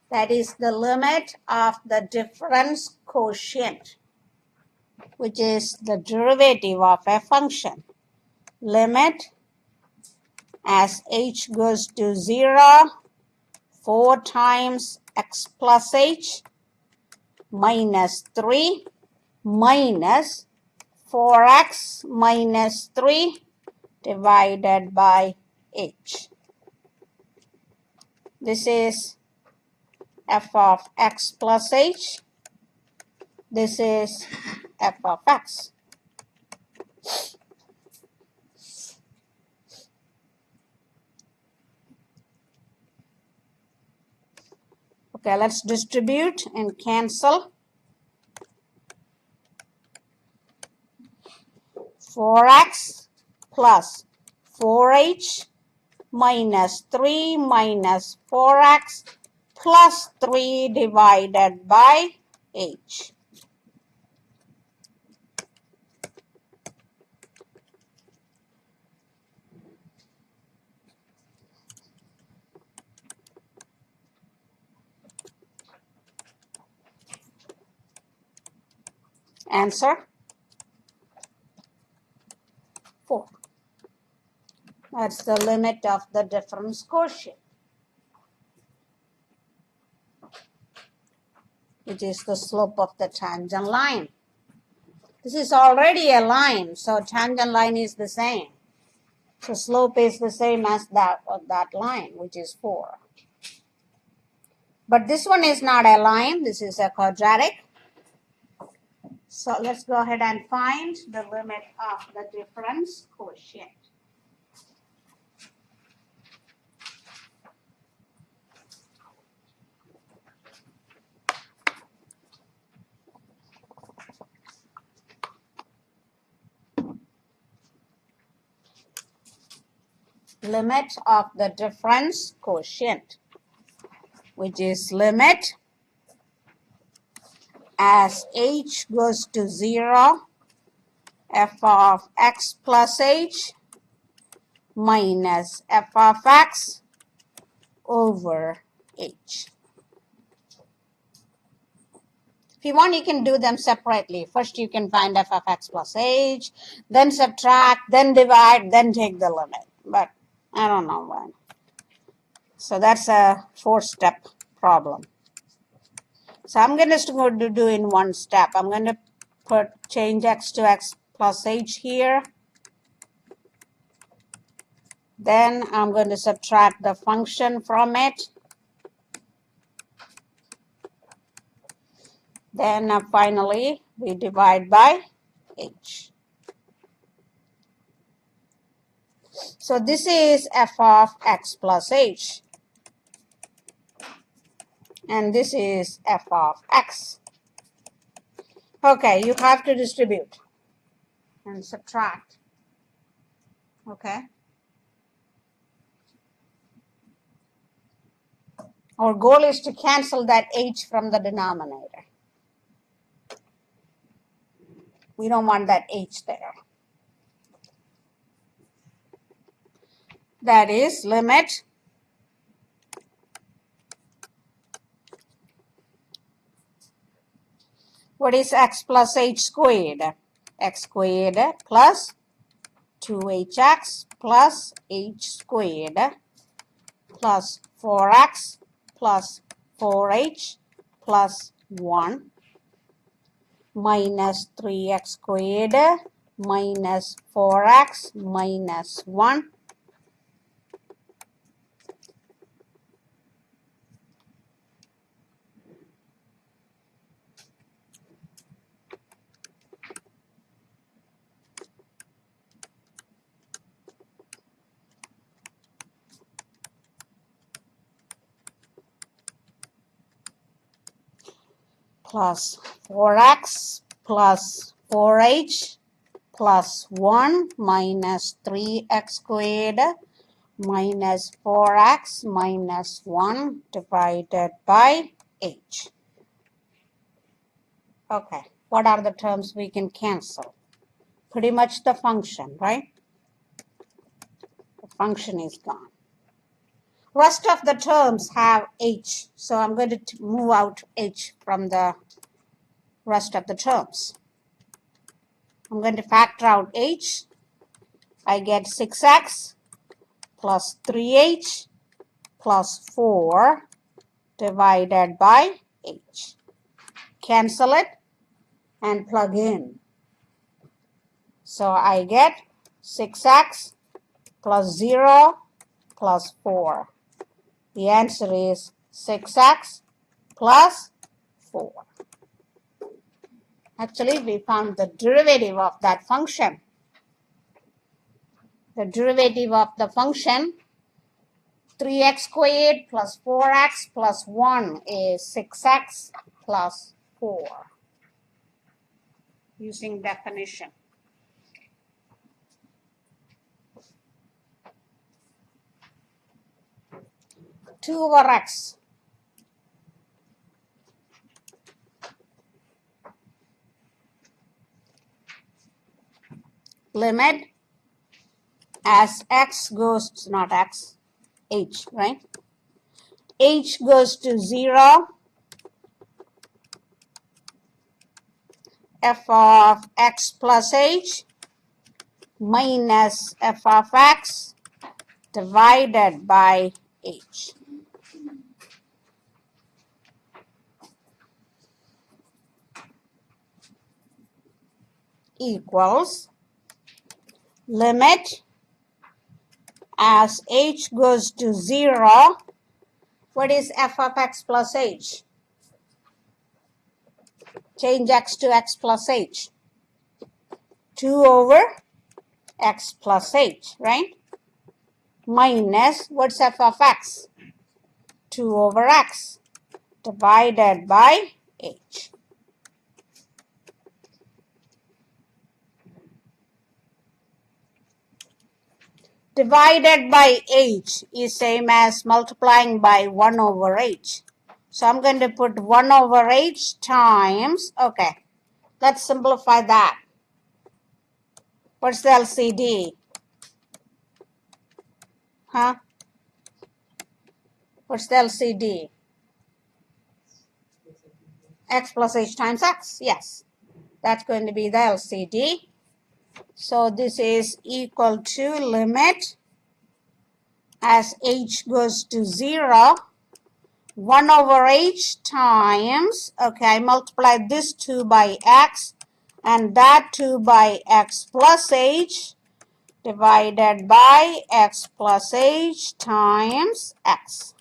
That is the limit of the difference quotient, which is the derivative of a function. Limit as h goes to 0, 4 times x plus h minus 3 minus 4x minus 3 divided by h. This is f of x plus h. This is f of x. Okay, let's distribute and cancel. 4x plus 4h minus 3 minus 4x plus 3 divided by h. Answer 4. That's the limit of the difference quotient, which is the slope of the tangent line. This is already a line, so tangent line is the same. So slope is the same as that of that line, which is 4. But this one is not a line, this is a quadratic. So let's go ahead and find the limit of the difference quotient. limit of the difference quotient, which is limit as h goes to 0, f of x plus h minus f of x over h. If you want, you can do them separately. First, you can find f of x plus h, then subtract, then divide, then take the limit. But I don't know when. So that's a 4-step problem. So I'm going to do in one step. I'm going to change x to x plus h here. Then I'm going to subtract the function from it. Then finally, we divide by h. So this is f of x plus h. And this is f of x. Okay, you have to distribute and subtract. Okay. Our goal is to cancel that h from the denominator. We don't want that h there. That is limit what is x plus h squared? X squared plus 2hx plus h squared plus 4x plus 4h plus 1 minus 3x squared minus 4x minus 1 plus 4x plus 4h plus 1 minus 3x squared minus 4x minus 1 divided by h. Okay, what are the terms we can cancel? Pretty much the function, right? The function is gone. Rest of the terms have h, so I'm going to move out h from the rest of the terms. I'm going to factor out h. I get 6x plus 3h plus 4 divided by h. Cancel it and plug in. So I get 6x plus 0 plus 4. The answer is 6x plus 4. Actually, we found the derivative of that function. The derivative of the function 3x squared plus 4x plus 1 is 6x plus 4 using definition. Two over x. Limit as x goes to, not x, h, right? H goes to 0. F of x plus h minus f of x divided by h. Equals limit as h goes to 0. What is f of x plus h? Change x to x plus h. 2 over x plus h, right? Minus, what's f of x? 2 over x divided by h. divided by h is same as multiplying by 1 over h. So I'm going to put 1 over h times, okay, let's simplify that. What's the LCD? Huh? What's the LCD? X plus h times x, yes. That's going to be the LCD. So this is equal to limit as h goes to 0, 1 over h times, okay, I multiply this 2 by x and that 2 by x plus h divided by x plus h times x.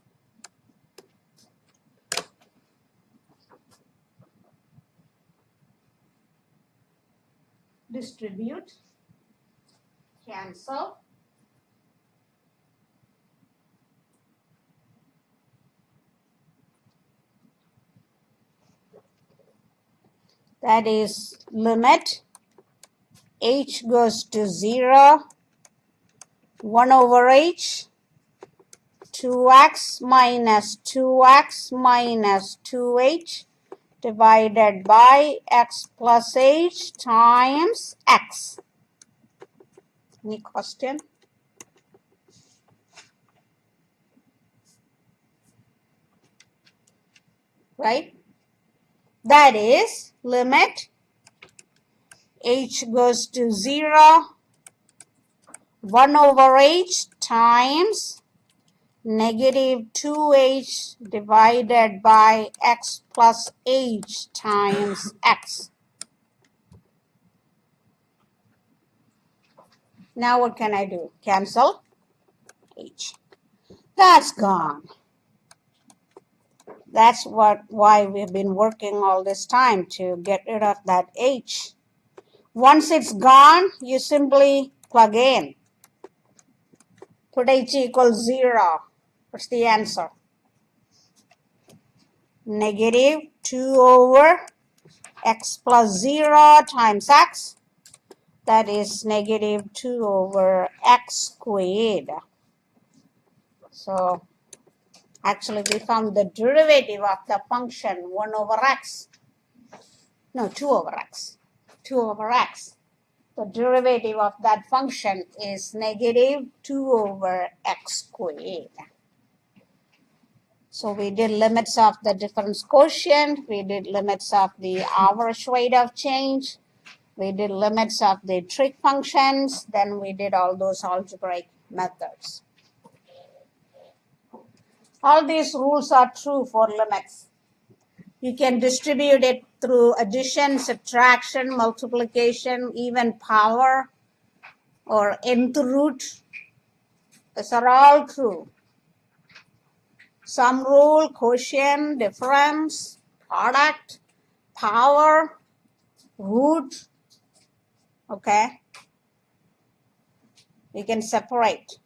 Distribute, cancel. That is limit h goes to 0, 1 over h, 2x minus 2x minus 2h divided by x plus h times x. Any question? Right? That is limit h goes to 0, 1 over h times negative 2h divided by x plus h times x. Now what can I do? Cancel h. That's gone. That's why we've been working all this time, to get rid of that h. Once it's gone, you simply plug in. Put h equals 0. What's the answer? Negative 2 over x plus 0 times x. That is negative 2 over x squared. So actually we found the derivative of the function 1 over x. No, 2 over x. 2 over x. The derivative of that function is negative 2 over x squared. So we did limits of the difference quotient, we did limits of the average rate of change, we did limits of the trig functions, then we did all those algebraic methods. All these rules are true for limits. You can distribute it through addition, subtraction, multiplication, even power, or nth root. These are all true. Sum rule, quotient, difference, product, power, root. Okay? We can separate.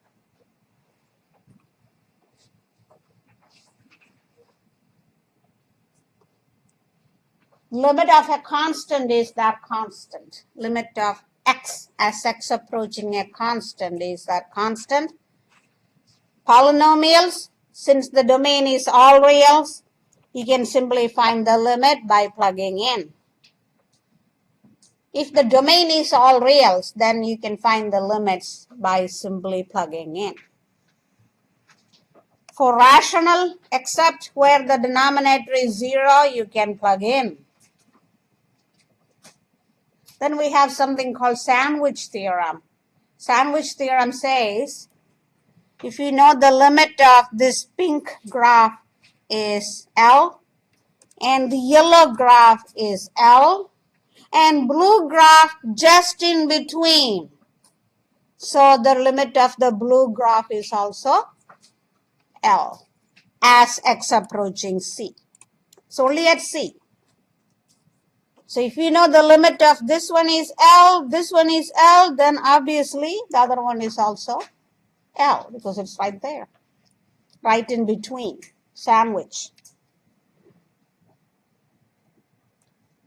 Limit of a constant is that constant. Limit of x as x approaching a constant is that constant. Polynomials, since the domain is all reals, you can simply find the limit by plugging in. If the domain is all reals, then you can find the limits by simply plugging in. For rational, except where the denominator is 0, you can plug in. Then we have something called sandwich theorem. Sandwich theorem says, if you know the limit of this pink graph is L, and the yellow graph is L, and blue graph just in between, so the limit of the blue graph is also L, as x approaching C. It's only at C. So if you know the limit of this one is L, this one is L, then obviously the other one is also L, because it's right there, right in between, sandwich.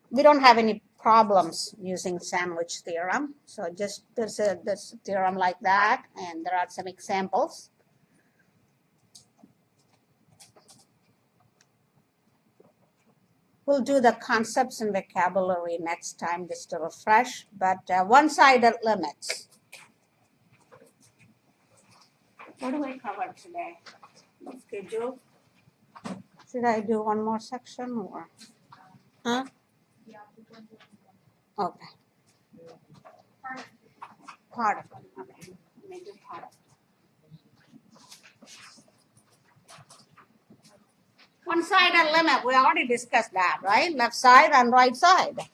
We don't have any problems using sandwich theorem. So just there's a theorem like that, and there are some examples. We'll do the concepts and vocabulary next time just to refresh, but one-sided limits. What do I cover today? Schedule? Should I do one more section or? Huh? Okay. Part of it. Okay. Let me do part of it. One-sided limit, we already discussed that, right? Left side and right side.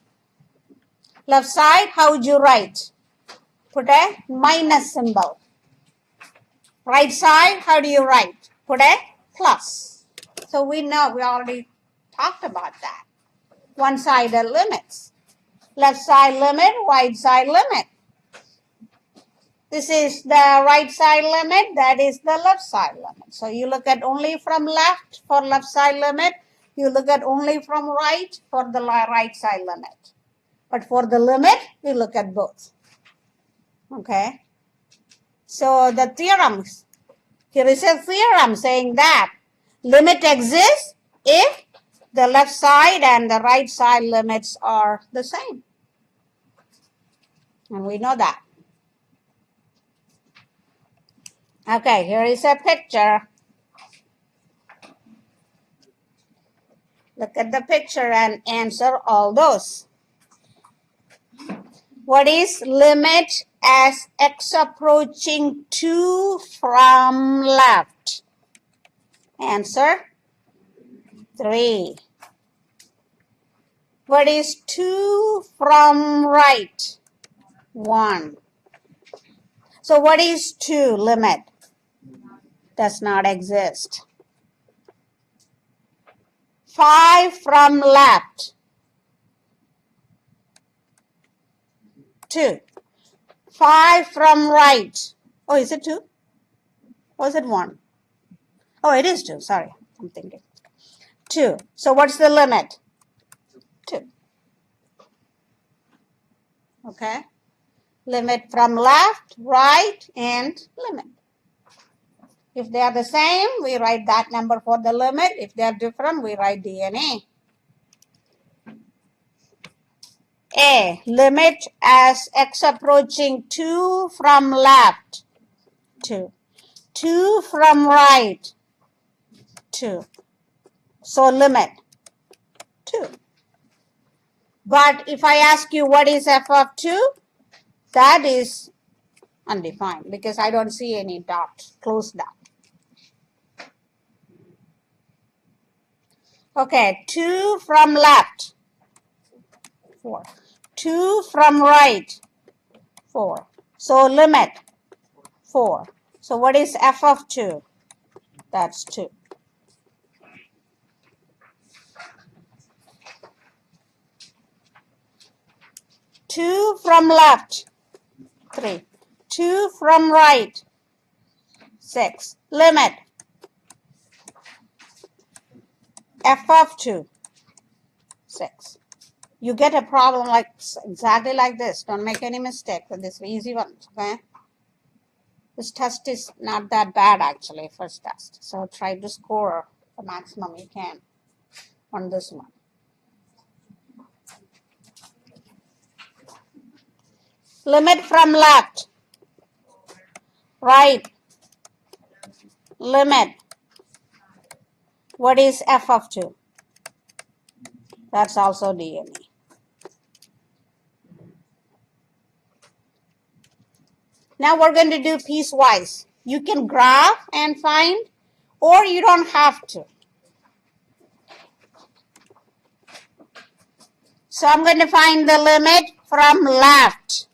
Left side, how would you write? Put a minus symbol. Right side, how do you write? Put a plus. So we know, we already talked about that. One-sided limits. Left side limit, right side limit. This is the right side limit, that is the left side limit. So you look at only from left for left side limit. You look at only from right for the right side limit. But for the limit, we look at both. Okay. So the theorems, here is a theorem saying that limit exists if the left side and the right side limits are the same. And we know that. Okay, here is a picture. Look at the picture and answer all those. What is limit as x approaching 2 from left? Answer 3. What is 2 from right? 1. So what is 2 limit? Does not exist. 5 from left. 2. 5 from right. Oh, is it 2? Or is it 1? Oh, it is 2. Sorry, I'm thinking. 2. So what's the limit? 2. Okay. Limit from left, right, and limit. If they are the same, we write that number for the limit. If they are different, we write DNA. A, limit as x approaching 2 from left, 2. 2 from right, 2. So limit, 2. But if I ask you what is f of 2, that is undefined because I don't see any dot, closed dot. Okay, 2 from left, 4. 2 from right, 4. So limit, 4. So what is f of 2? That's 2. Two from left, 3. 2 from right, 6. Limit, f of 2, 6. You get a problem like exactly like this. Don't make any mistake with this easy one. Okay. This test is not that bad actually, first test. So try to score the maximum you can on this one. Limit from left, right, limit. What is f of 2? That's also DNA. Now we're going to do piecewise. You can graph and find, or you don't have to. So I'm going to find the limit from left.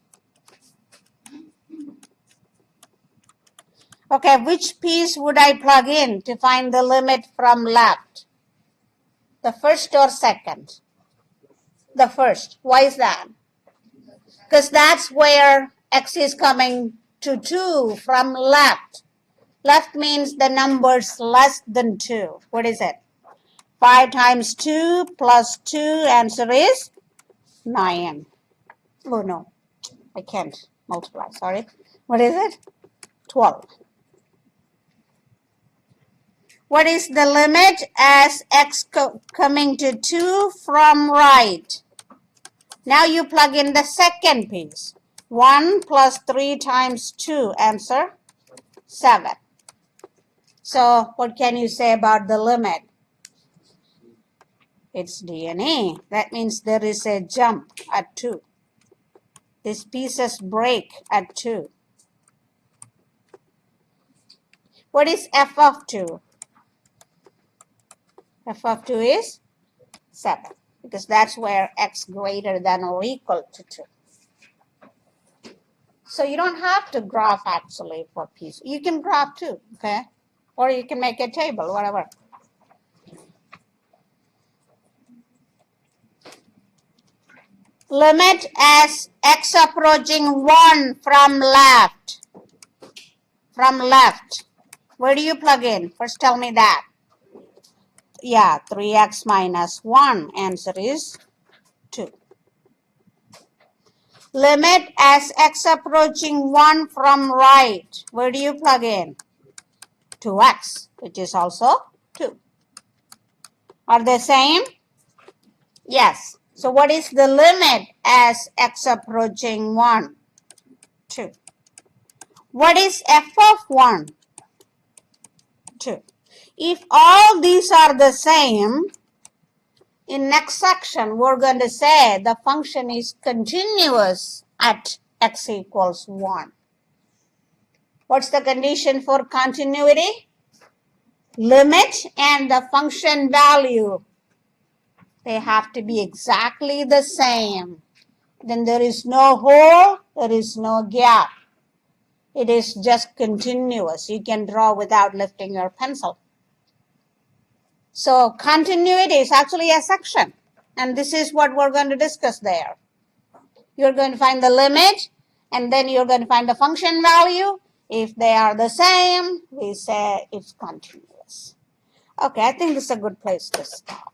Okay, which piece would I plug in to find the limit from left? The first or second? The first. Why is that? Because that's where x is coming to 2 from left. Left means the number's less than 2. What is it? 5 times 2 plus 2, answer is 9. Oh no, I can't multiply, sorry. What is it? 12. What is the limit as x coming to 2 from right? Now you plug in the second piece. 1 plus 3 times 2, answer 7. So what can you say about the limit? It's D and E. That means there is a jump at 2. These pieces break at 2. What is f of 2? F of 2 is 7, because that's where x greater than or equal to 2. So you don't have to graph actually for piece. You can graph too, okay? Or you can make a table, whatever. Limit as x approaching 1 from left. From left. Where do you plug in? First tell me that. Yeah, 3x minus 1. Answer is 2. Limit as x approaching 1 from right. Where do you plug in? 2x, which is also 2. Are they same? Yes. So what is the limit as x approaching 1? 2. What is f of 1? 2. If all these are the same, in next section we're going to say the function is continuous at x equals 1. What's the condition for continuity? Limit and the function value, they have to be exactly the same. Then there is no hole, there is no gap. It is just continuous. You can draw without lifting your pencil. So continuity is actually a section. And this is what we're going to discuss there. You're going to find the limit, and then you're going to find the function value. If they are the same, we say it's continuous. Okay, I think this is a good place to stop.